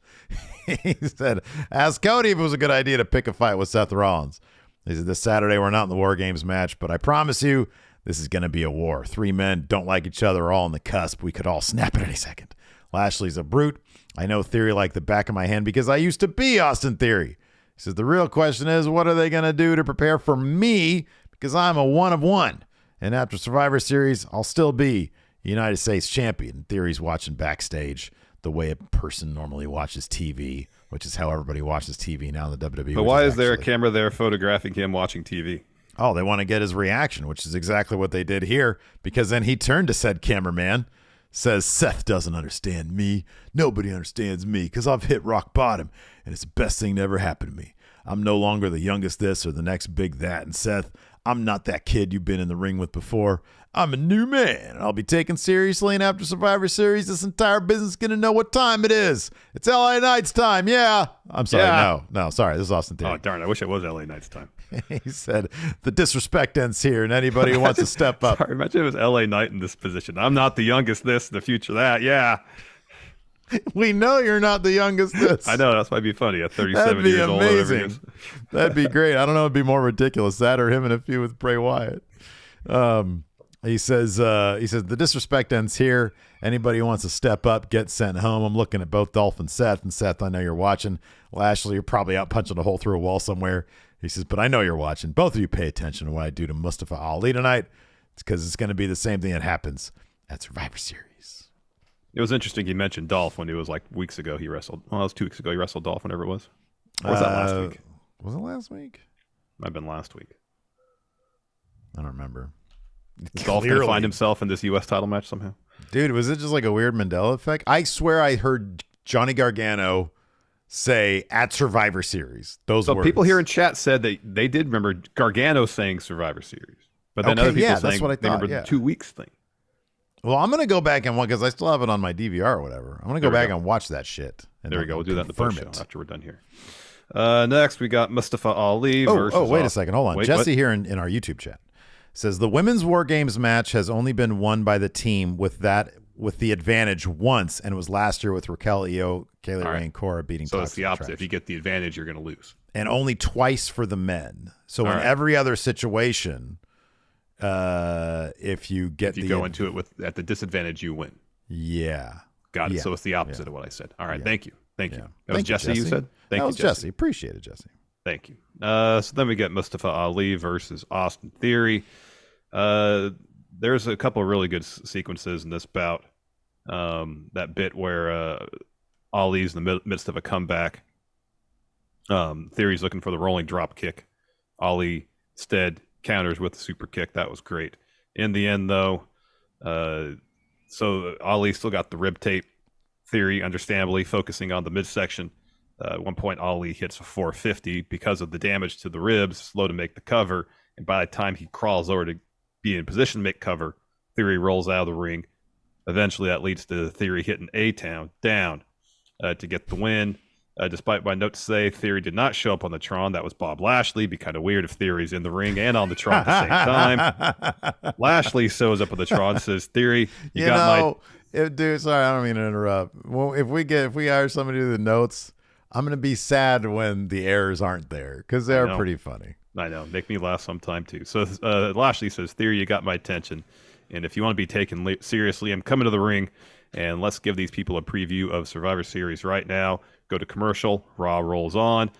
He said, ask Cody if it was a good idea to pick a fight with Seth Rollins. He said, this Saturday we're not in the WarGames match, but I promise you this is going to be a war. 3 men don't like each other, all on the cusp. We could all snap at any second. Lashley's a brute. I know Theory like the back of my hand because I used to be Austin Theory. He says, the real question is, what are they going to do to prepare for me? Because I'm a one of one. And after Survivor Series, I'll still be United States champion. Theory's watching backstage the way a person normally watches TV, which is how everybody watches TV now in the WWE. But why is there a camera there photographing him watching TV? Oh, they want to get his reaction, which is exactly what they did here, because then he turned to said cameraman, says, Seth doesn't understand me. Nobody understands me because I've hit rock bottom, and it's the best thing to ever happen to me. I'm no longer the youngest this or the next big that. And Seth, I'm not that kid you've been in the ring with before. I'm a new man. I'll be taken seriously, and after Survivor Series, this entire business is going to know what time it is. It's LA Knight's time, yeah. I'm sorry, no, sorry. This is Austin Theory. Oh, darn, I wish it was LA Knight's time. He said, the disrespect ends here, and anybody who wants to step up. Sorry, imagine it was LA Knight in this position. I'm not the youngest this, the future that, yeah. We know you're not the youngest this. I know, that's why it'd be funny at 37 years old. That'd be amazing. That'd be great. I don't know, it'd be more ridiculous, that or him in a feud with Bray Wyatt. He says, the disrespect ends here. Anybody who wants to step up, get sent home. I'm looking at both Dolph and Seth. And Seth, I know you're watching. Lashley, you're probably out punching a hole through a wall somewhere. He says, but I know you're watching. Both of you pay attention to what I do to Mustafa Ali tonight. It's because it's going to be the same thing that happens at Survivor Series. It was interesting you mentioned Dolph when it was like weeks ago he wrestled. Well, it was 2 weeks ago he wrestled Dolph, whenever it was. Or was that last week? Was it last week? Might have been last week. I don't remember. Is Dolph going to find himself in this U.S. title match somehow? Dude, was it just like a weird Mandela effect? I swear I heard Johnny Gargano say at Survivor Series those words. People here in chat said that they did remember Gargano saying Survivor Series. But then other people saying that's what I thought, they remember the 2 weeks thing. Well, I'm going to go back and watch, because I still have it on my DVR or whatever. I'm going to go back and watch that shit. And there we go. We'll do that in the post show after we're done here. Next, we got Mustafa Ali versus... Oh, wait a second. Hold on. Jesse here in our YouTube chat says, the women's WarGames match has only been won by the team with the advantage once, and it was last year with Raquel, Io, Kaylee Ray, and Cora beating So it's the opposite. If you get the advantage, you're going to lose. And only twice for the men. So in every other situation... if you go into it at the disadvantage, you win. Yeah. Got it. Yeah. So it's the opposite of what I said. All right. Yeah. Thank you. That was Jesse, you said? That was Jesse. Appreciate it, Jesse. Thank you. So then we get Mustafa Ali versus Austin Theory. There's a couple of really good sequences in this bout. That bit where Ali's in the midst of a comeback. Theory's looking for the rolling drop kick. Ali instead counters with the super kick. That was great. In the end, though, so Ali still got the rib tape. Theory, understandably, focusing on the midsection. At one point, Ali hits a 450 because of the damage to the ribs, slow to make the cover, And by the time he crawls over to be in position to make cover, Theory rolls out of the ring. Eventually, that leads to Theory hitting A-Town down to get the win. Despite my note to say Theory did not show up on the Tron, that was Bob Lashley. Be kind of weird if Theory's in the ring and on the Tron at the same time. Lashley shows up on the Tron, says, Theory, you got my... Dude, sorry, I don't mean to interrupt. Well, if we hire somebody to do the notes, I'm going to be sad when the errors aren't there because they're pretty funny. I know. Make me laugh sometime, too. So Lashley says, Theory, you got my attention. And if you want to be taken seriously, I'm coming to the ring. And let's give these people a preview of Survivor Series right now. Go to commercial. Raw rolls on.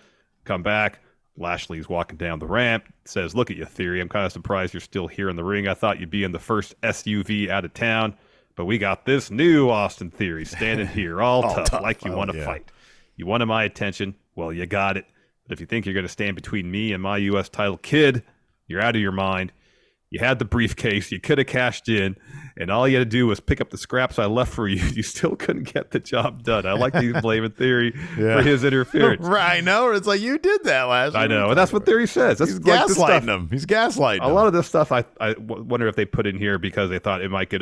Come back. Lashley's walking down the ramp. Says, look at you, Theory. I'm kind of surprised you're still here in the ring. I thought you'd be in the first SUV out of town. But we got this new Austin Theory standing here all tough, like you want to fight. You wanted my attention. Well, you got it. But if you think you're going to stand between me and my U.S. title, kid, you're out of your mind. You had the briefcase. You could have cashed in. And all you had to do was pick up the scraps I left for you. You still couldn't get the job done. I like these blaming Theory for his interference. Right. I know. It's like, you did that last week. I know. And that's what Theory says. That's He's gaslighting him. He's gaslighting him. A lot of this stuff I wonder if they put in here because they thought it might get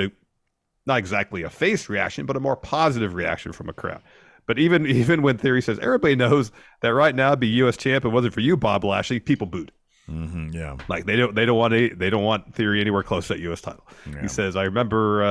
not exactly a face reaction, but a more positive reaction from a crowd. But even when Theory says, everybody knows that right now to be U.S. champ, it wasn't for you, Bob Lashley, people booed. Mm-hmm, yeah, like they don't want Theory anywhere close to that U.S. title. Yeah. He says, I remember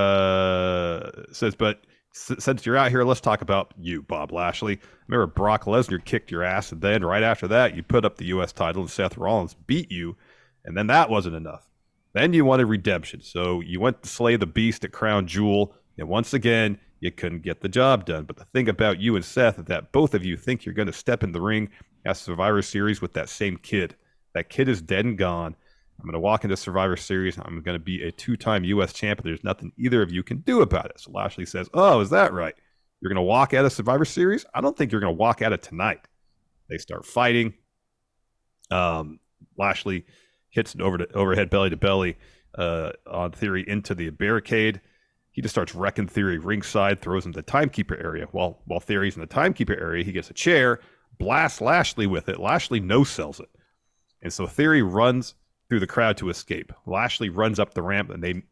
but since you're out here, let's talk about you, Bob Lashley. I remember Brock Lesnar kicked your ass, and then right after that, you put up the U.S. title, and Seth Rollins beat you, and then that wasn't enough. Then you wanted redemption, so you went to slay the beast at Crown Jewel, and once again, you couldn't get the job done. But the thing about you and Seth is that both of you think you're going to step in the ring at Survivor Series with that same kid. That kid is dead and gone. I'm going to walk into Survivor Series. I'm going to be a 2-time U.S. champion. There's nothing either of you can do about it. So Lashley says, oh, is that right? You're going to walk out of Survivor Series? I don't think you're going to walk out of tonight. They start fighting. Lashley hits an overhead belly to belly on Theory into the barricade. He just starts wrecking Theory ringside, throws him to the timekeeper area. While Theory's in the timekeeper area, he gets a chair, blasts Lashley with it. Lashley no-sells it. And so Theory runs through the crowd to escape. Lashley runs up the ramp, and they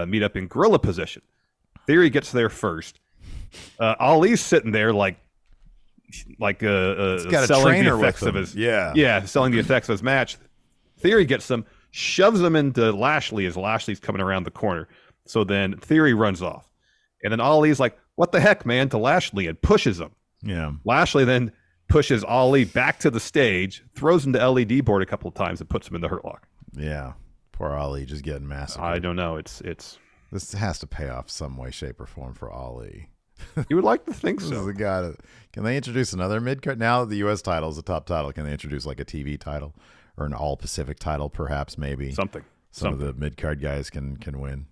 meet up in gorilla position. Theory gets there first. Ali's sitting there like selling the effects of his selling the effects of his match. Theory gets them, shoves them into Lashley as Lashley's coming around the corner. So then Theory runs off, and then Ali's like, "What the heck, man?" to Lashley and pushes him. Yeah. Lashley then pushes Ali back to the stage, throws him to LED board a couple of times, and puts him in the hurt lock. Yeah, poor Ali just getting massacred. I don't know. It's this has to pay off some way, shape, or form for Ali. You would like to think so. The guy. Can they introduce another mid card now that the U.S. title is the top title? Can they introduce like a TV title or an All Pacific title, perhaps? Maybe something. Some of the mid card guys can win.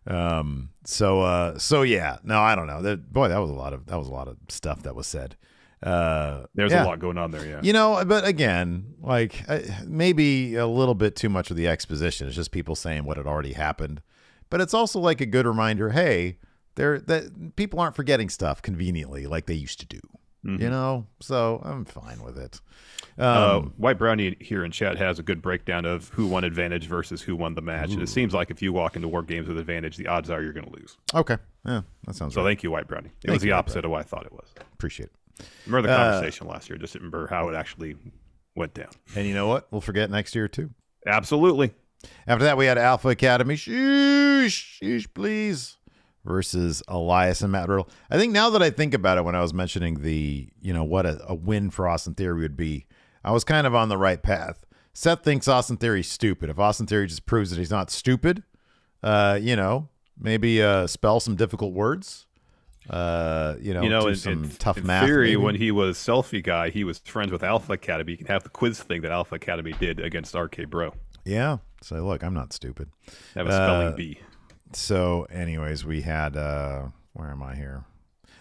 So yeah. No, I don't know. That was a lot of stuff that was said. There's a lot going on there, yeah. You know, but again, like maybe a little bit too much of the exposition. It's just people saying what had already happened. But it's also like a good reminder, hey, that people aren't forgetting stuff conveniently like they used to do. Mm-hmm. You know? So I'm fine with it. White Brownie here in chat has a good breakdown of who won advantage versus who won the match. And it seems like if you walk into WarGames with advantage, the odds are you're going to lose. Okay. Yeah, that sounds so right. Thank you, White Brownie. It was the opposite of what I thought it was. Appreciate it. Remember the conversation last year. Just didn't remember how it actually went down. And you know what? We'll forget next year, too. Absolutely. After that, we had Alpha Academy. Sheesh, please. Versus Elias and Matt Riddle. I think now that I think about it, when I was mentioning what a win for Austin Theory would be, I was kind of on the right path. Seth thinks Austin Theory's stupid. If Austin Theory just proves that he's not stupid, maybe spell some difficult words. Do some tough math. In theory, when he was selfie guy, he was friends with Alpha Academy. You can have the quiz thing that Alpha Academy did against RK Bro. Yeah. So look, I'm not stupid. Have a spelling bee. So, anyways, we had where am I here?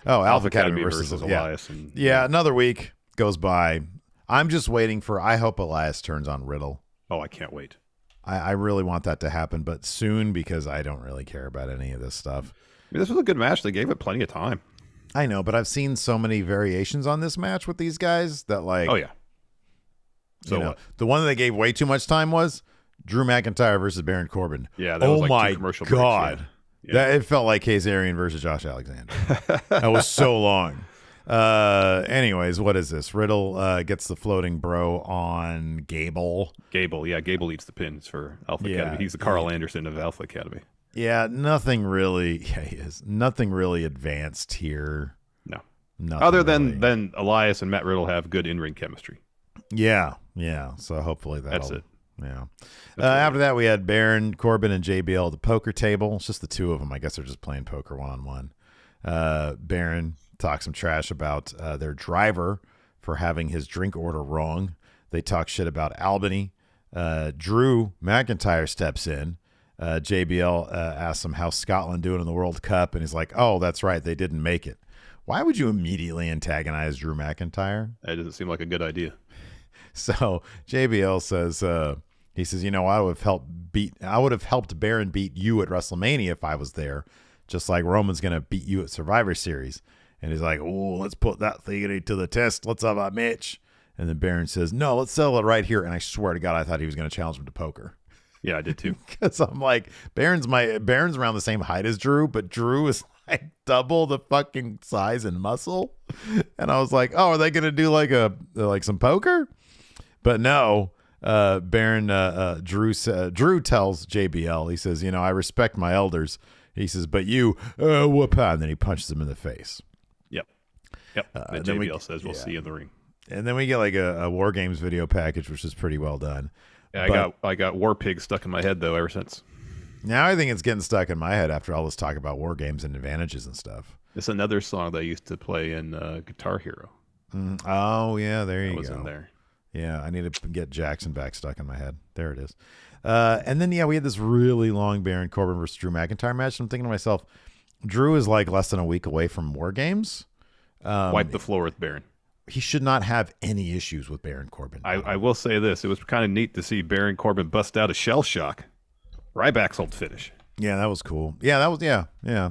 Oh, Alpha Academy versus Elias. Another week goes by. I'm just waiting for. I hope Elias turns on Riddle. Oh, I can't wait. I really want that to happen, but soon, because I don't really care about any of this stuff. I mean, this was a good match. They gave it plenty of time. I know, but I've seen so many variations on this match with these guys that, like, oh yeah. So the one that they gave way too much time was Drew McIntyre versus Baron Corbin. Yeah, that was like 2 commercial breaks. God. That, it felt like Kazarian versus Josh Alexander. That was so long. Anyways, what is this? Riddle gets the floating bro on Gable. Gable eats the pins for Alpha Academy. He's the Carl Anderson of Alpha Academy. Yeah, nothing really. Yeah, he is. Nothing really advanced here. No. Nothing other really. than Elias and Matt Riddle have good in-ring chemistry. Yeah. So hopefully that's it. Yeah. After that, we had Baron Corbin and JBL at the poker table. It's just the two of them. I guess they're just playing poker one-on-one. Baron talk some trash about their driver for having his drink order wrong. They talk shit about Albany. Drew McIntyre steps in. JBL asks him how Scotland doing in the World Cup, and he's like, "Oh, that's right, they didn't make it." Why would you immediately antagonize Drew McIntyre? That doesn't seem like a good idea. So JBL says, he says, I would have helped Baron beat you at WrestleMania if I was there, just like Roman's gonna beat you at Survivor Series. And he's like, "Oh, let's put that theory to the test. Let's have a match." And then Baron says, "No, let's settle it right here." And I swear to God, I thought he was going to challenge him to poker. Yeah, I did too. Because I'm like, Baron's around the same height as Drew, but Drew is like double the fucking size and muscle. And I was like, "Oh, are they going to do like some poker?" But no. Drew tells JBL, he says, "I respect my elders." He says, "But you, whoop!" And then he punches him in the face. Yep. And JBL says, "We'll see you in the ring." And then we get like a WarGames video package, which is pretty well done. Yeah, I got War Pig stuck in my head though ever since. Now I think it's getting stuck in my head after all this talk about WarGames and advantages and stuff. It's another song that I used to play in Guitar Hero. Oh yeah, there you go. Was in there. Yeah, I need to get Jackson back stuck in my head. There it is. And then we had this really long Baron Corbin versus Drew McIntyre match. I'm thinking to myself, Drew is like less than a week away from WarGames. Wipe the floor with Baron. He should not have any issues with Baron Corbin. I will say this. It was kind of neat to see Baron Corbin bust out a shell shock. Ryback's old finish. Yeah, that was cool. Yeah, that was, yeah. Yeah,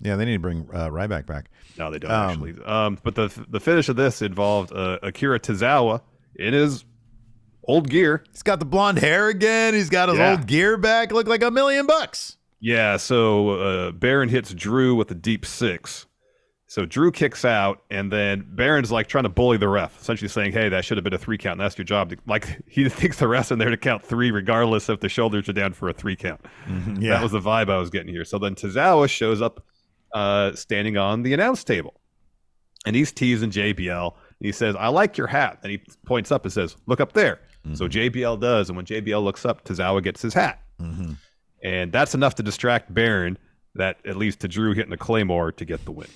they need to bring Ryback back. No, they don't actually. But the finish of this involved Akira Tozawa in his old gear. He's got the blonde hair again. He's got his old gear back. Looked like $1 million. Yeah, so Baron hits Drew with a deep 6. So Drew kicks out, and then Baron's like trying to bully the ref, essentially saying, "Hey, that should have been a 3 count, and that's your job." He thinks the ref's in there to count 3, regardless if the shoulders are down for a 3 count. Mm-hmm, yeah. That was the vibe I was getting here. So then Tozawa shows up standing on the announce table, and he's teasing JBL. And he says, "I like your hat." And he points up and says, "Look up there." Mm-hmm. So JBL does, and when JBL looks up, Tozawa gets his hat. Mm-hmm. And that's enough to distract Baron. That it leads to Drew hitting a Claymore to get the win.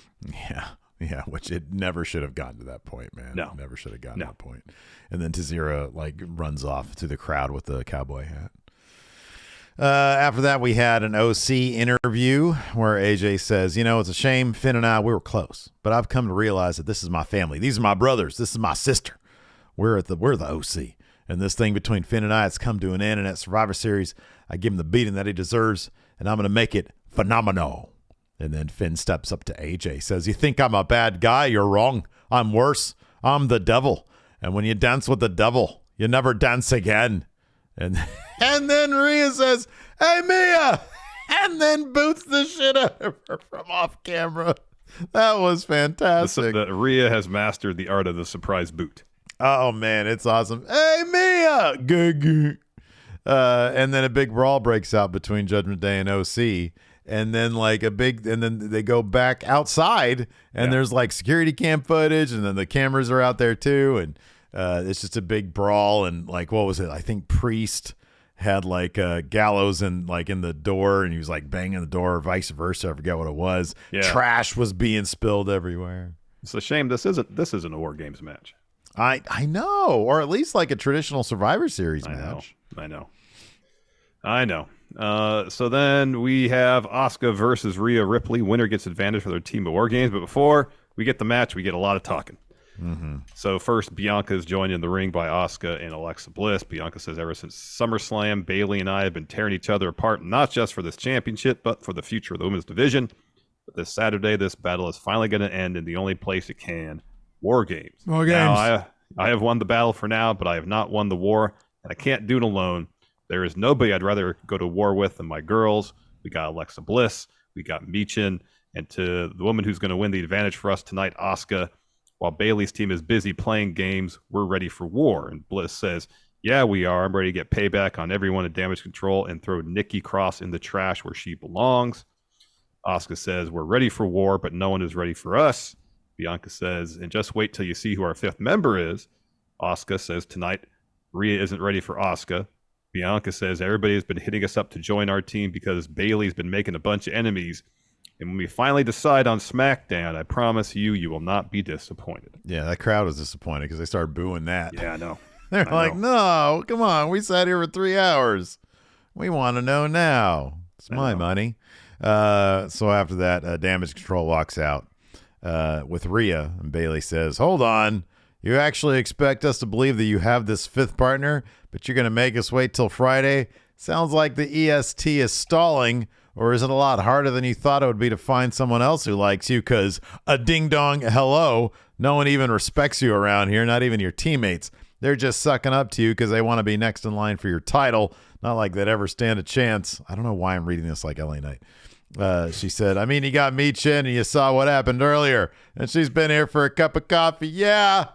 Yeah, which it never should have gotten to that point, man. No. It never should have gotten to that point. And then Tazira runs off through the crowd with the cowboy hat. After that, we had an OC interview where AJ says, "It's a shame Finn and we were close, but I've come to realize that this is my family. These are my brothers. This is my sister. We're the OC. And this thing between Finn and it's come to an end. And at Survivor Series, I give him the beating that he deserves, and I'm going to make it phenomenal." And then Finn steps up to AJ, says, "You think I'm a bad guy? You're wrong. I'm worse. I'm the devil. And when you dance with the devil, you never dance again." And then Rhea says, "Hey, Mia!" And then boots the shit out of her from off camera. That was fantastic. Rhea has mastered the art of the surprise boot. Oh, man, it's awesome. "Hey, Mia!" And then a big brawl breaks out between Judgment Day and OC. And then and then they go back outside, and there's security cam footage, and then the cameras are out there too, and it's just a big brawl. And what was it? I think Priest had Gallows in the door, and he was banging the door, or vice versa. I forget what it was. Yeah. Trash was being spilled everywhere. It's a shame this isn't a WarGames match. I know, or at least a traditional Survivor Series match. I know. So then we have Asuka versus Rhea Ripley. Winner gets advantage for their team of WarGames. But before we get the match, we get a lot of talking. Mm-hmm. So first, Bianca is joined in the ring by Asuka and Alexa Bliss. Bianca says, "Ever since SummerSlam, Bayley and I have been tearing each other apart, not just for this championship, but for the future of the women's division. But this Saturday, this battle is finally going to end in the only place it can, WarGames. Now, I have won the battle for now, but I have not won the war, and I can't do it alone. There is nobody I'd rather go to war with than my girls. We got Alexa Bliss. We got Michin. And to the woman who's going to win the advantage for us tonight, Asuka, while Bailey's team is busy playing games, we're ready for war. And Bliss says, yeah, we are. I'm ready to get payback on everyone at Damage Control and throw Nikki Cross in the trash where she belongs. Asuka says, we're ready for war, but no one is ready for us. Bianca says, and just wait till you see who our fifth member is. Asuka says, tonight, Rhea isn't ready for Asuka. Bianca says, everybody has been hitting us up to join our team because Bailey's been making a bunch of enemies. And when we finally decide on SmackDown, I promise you, you will not be disappointed. Yeah, that crowd was disappointed because they started booing that. Yeah, I know. They're like, no, come on. We sat here for 3 hours. We want to know now. It's my money. So after that, Damage Control walks out with Rhea. And Bailey says, hold on. You actually expect us to believe that you have this fifth partner, but you're going to make us wait till Friday? Sounds like the EST is stalling. Or is it a lot harder than you thought it would be to find someone else who likes you? Because a ding-dong hello, no one even respects you around here, not even your teammates. They're just sucking up to you because they want to be next in line for your title. Not like they'd ever stand a chance. I don't know why I'm reading this like LA Knight. She said, I mean, you got Michin and you saw what happened earlier. And she's been here for a cup of coffee. Yeah.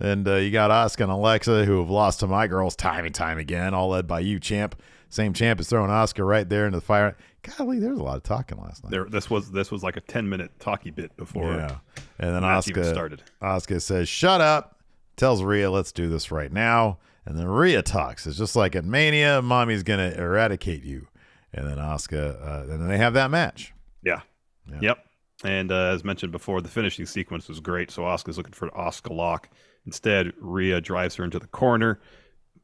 And you got Asuka and Alexa who have lost to my girls time and time again, all led by you, champ. Same champ is throwing Asuka right there into the fire. Golly, there was a lot of talking last night. This was like a 10-minute talky bit before. Yeah. And then Asuka started. Asuka says, shut up. Tells Rhea, let's do this right now. And then Rhea talks. It's just like at Mania, mommy's going to eradicate you. And then Asuka, and then they have that match. Yeah. Yep. And as mentioned before, the finishing sequence was great. So Asuka's looking for an Asuka lock. Instead, Rhea drives her into the corner.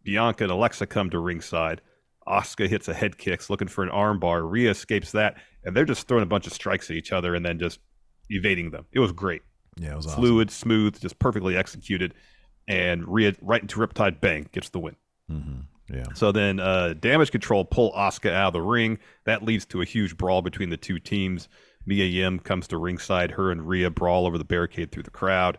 Bianca and Alexa come to ringside. Asuka hits a head kick, looking for an armbar. Rhea escapes that, and they're just throwing a bunch of strikes at each other and then just evading them. It was great. Yeah, it was fluid, awesome. Smooth, just perfectly executed. And Rhea, right into Riptide Bang, gets the win. Mm-hmm. Yeah. So then Damage Control pull Asuka out of the ring. That leads to a huge brawl between the two teams. Mia Yim comes to ringside. Her and Rhea brawl over the barricade through the crowd.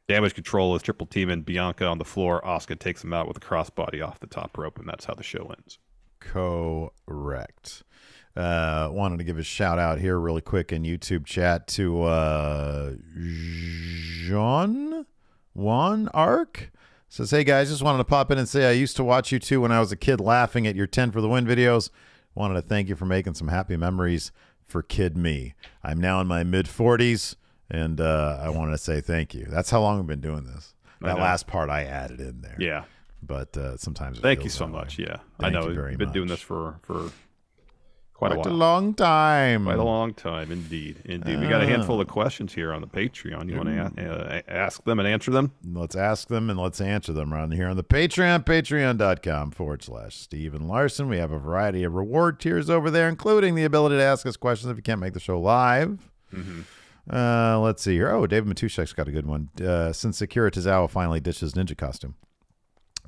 Damage Control is triple teaming Bianca on the floor. Asuka takes him out with a crossbody off the top rope, and that's how the show ends. Correct. Wanted to give a shout out here really quick in YouTube chat to Juan Arc. Says, hey guys, just wanted to pop in and say I used to watch you too when I was a kid laughing at your 10 for the win videos. Wanted to thank you for making some happy memories for kid me. I'm now in my mid 40s and I wanted to say thank you. That's how long I've been doing this. That last part I added in there. Yeah. But sometimes thank you so much. Yeah, I know you've been doing this for quite a while. A long time. Quite a long time, indeed. We got a handful of questions here on the Patreon. You want to ask them and answer them? Let's ask them and let's answer them around here on the Patreon, patreon.com/Steve and Larson. We have a variety of reward tiers over there, including the ability to ask us questions if you can't make the show live. Mm-hmm. Let's see here. Oh, David Matushek's got a good one. Since Akira Tozawa finally ditched his ninja costume,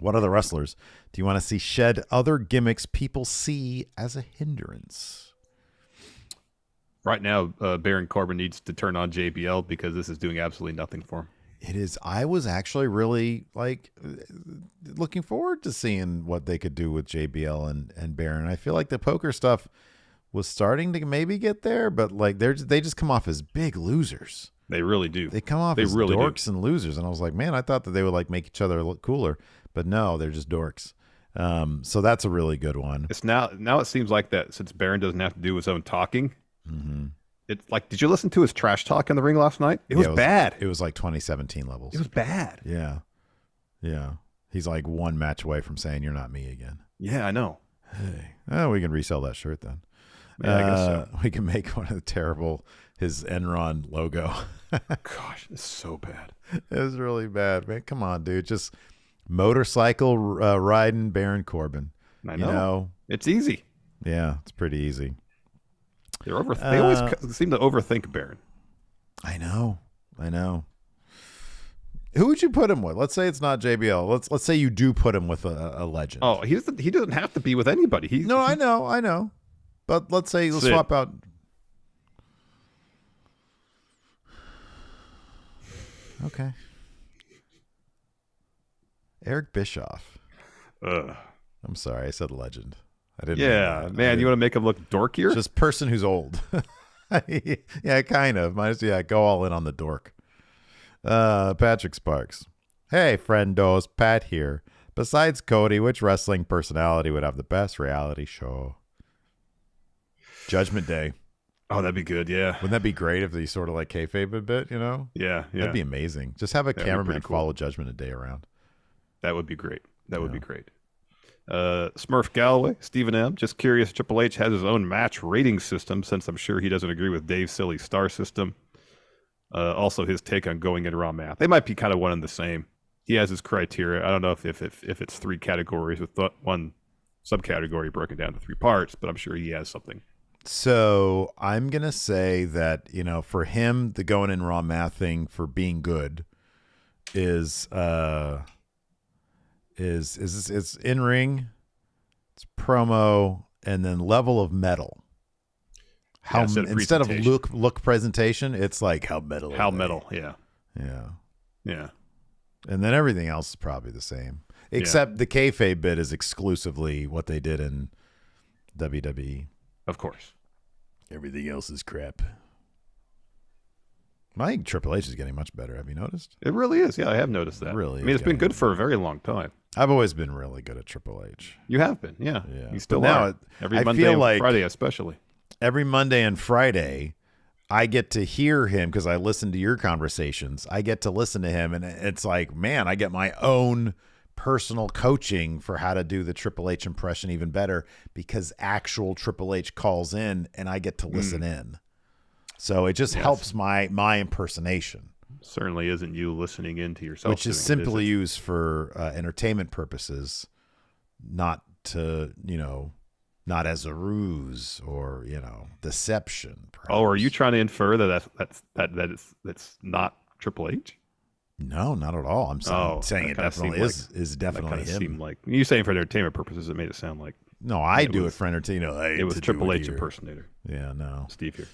what other wrestlers do you want to see shed other gimmicks people see as a hindrance? Right now, Baron Corbin needs to turn on JBL because this is doing absolutely nothing for him. It is. I was actually really looking forward to seeing what they could do with JBL and Baron. I feel like the poker stuff was starting to maybe get there, but they just come off as big losers. They really do. They come off as really dorks and losers. And I was like, man, I thought that they would make each other look cooler. But no, they're just dorks. So that's a really good one. It's now it seems like that since Baron doesn't have to do his own talking. Mm-hmm. It's like, did you listen to his trash talk in the ring last night? It was bad. It was like 2017 levels. It was bad. Yeah. Yeah. He's like one match away from saying you're not me again. Yeah, I know. Hey. We can resell that shirt then. Yeah, I guess so. We can make one of the his Enron logo. Gosh, it's so bad. It was really bad, man. Come on, dude. Just motorcycle riding Baron Corbin. I know. You know. It's easy. Yeah, it's pretty easy. They always seem to overthink Baron. I know. Who would you put him with? Let's say it's not JBL. Let's say you do put him with a legend. Oh, he doesn't have to be with anybody. I know. But let's say let's swap out. Okay. Eric Bischoff. I'm sorry, I said legend. I didn't. Yeah, man, you want to make him look dorkier? Just person who's old. Yeah, kind of. Go all in on the dork. Patrick Sparks. Hey, friendos, Pat here. Besides Cody, which wrestling personality would have the best reality show? Judgment Day. Oh, that'd be good, yeah. Wouldn't that be great if they sort of like kayfabe a bit, you know? Yeah. That'd be amazing. Just have a cameraman cool. follow Judgment Day around. That would be great. That would be great. Smurf Galloway, Stephen M. Just curious, Triple H has his own match rating system, since I'm sure he doesn't agree with Dave's silly star system. Also, his take on going in Raw math. They might be kind of one and the same. He has his criteria. I don't know if it's 3 categories with one subcategory broken down to 3 parts, but I'm sure he has something. So I'm gonna say that, you know, for him, the going in Raw math thing for being good is it's in ring, it's promo, and then level of metal. How instead of look presentation, it's like how metal. How metal, yeah. And then everything else is probably the same, except the kayfabe bit is exclusively what they did in WWE. Of course. Everything else is crap. I think Triple H is getting much better. Have you noticed? It really is. Yeah, I have noticed that. Really, I mean, it's been good for a very long time. I've always been really good at Triple H. You have been, yeah. You still but are. Now, every Monday and Friday especially. Every Monday and Friday, I get to hear him because I listen to your conversations. I get to listen to him, and it's like, man, I get my own personal coaching for how to do the Triple H impression even better because actual Triple H calls in and I get to listen in. So it just helps my impersonation. Certainly isn't you listening into yourself. Which is simply used for entertainment purposes, not to, not as a ruse or, deception. Perhaps. Oh, are you trying to infer that's not Triple H? No, not at all. I'm saying it definitely is definitely him. Seemed like you saying for entertainment purposes, it made it sound like no, I do it for entertainment. It was Triple H impersonator. Yeah, no, Steve here.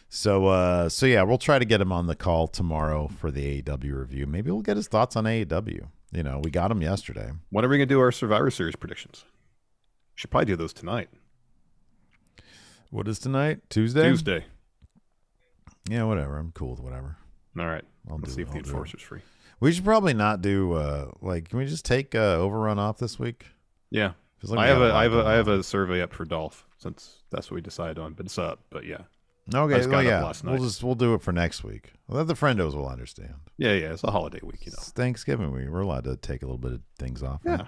So yeah, we'll try to get him on the call tomorrow for the AEW review. Maybe we'll get his thoughts on AEW. We got him yesterday. When are we gonna do our Survivor Series predictions? We should probably do those tonight. What is tonight? Tuesday. Tuesday. Yeah, whatever. I'm cool with whatever. All right. Let's see if the Enforcer's free. We should probably not do can we just take Overrun off this week? Yeah. Like I have a survey up for Dolph since that's what we decided on, but it's up. But yeah. Okay. Well, yeah. We'll do it for next week. Well, the friendos will understand. Yeah. It's a holiday week, It's Thanksgiving week. We're allowed to take a little bit of things off. Yeah. Right?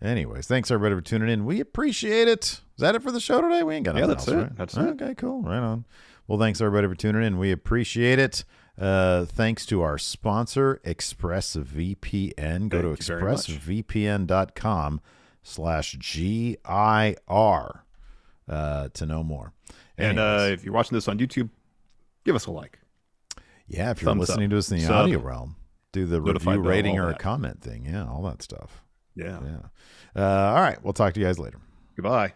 Anyways, thanks everybody for tuning in. We appreciate it. Is that it for the show today? We ain't got nothing else, right? That's it. Okay, cool. Right on. Well, thanks everybody for tuning in. We appreciate it. Thanks to our sponsor, ExpressVPN. Go to expressvpn.com/GIR to know more. And if you're watching this on YouTube, give us a like. Yeah, if you're listening to us in the audio realm, do the review, rating, or a comment thing. Yeah, all that stuff. Yeah. All right. We'll talk to you guys later. Goodbye.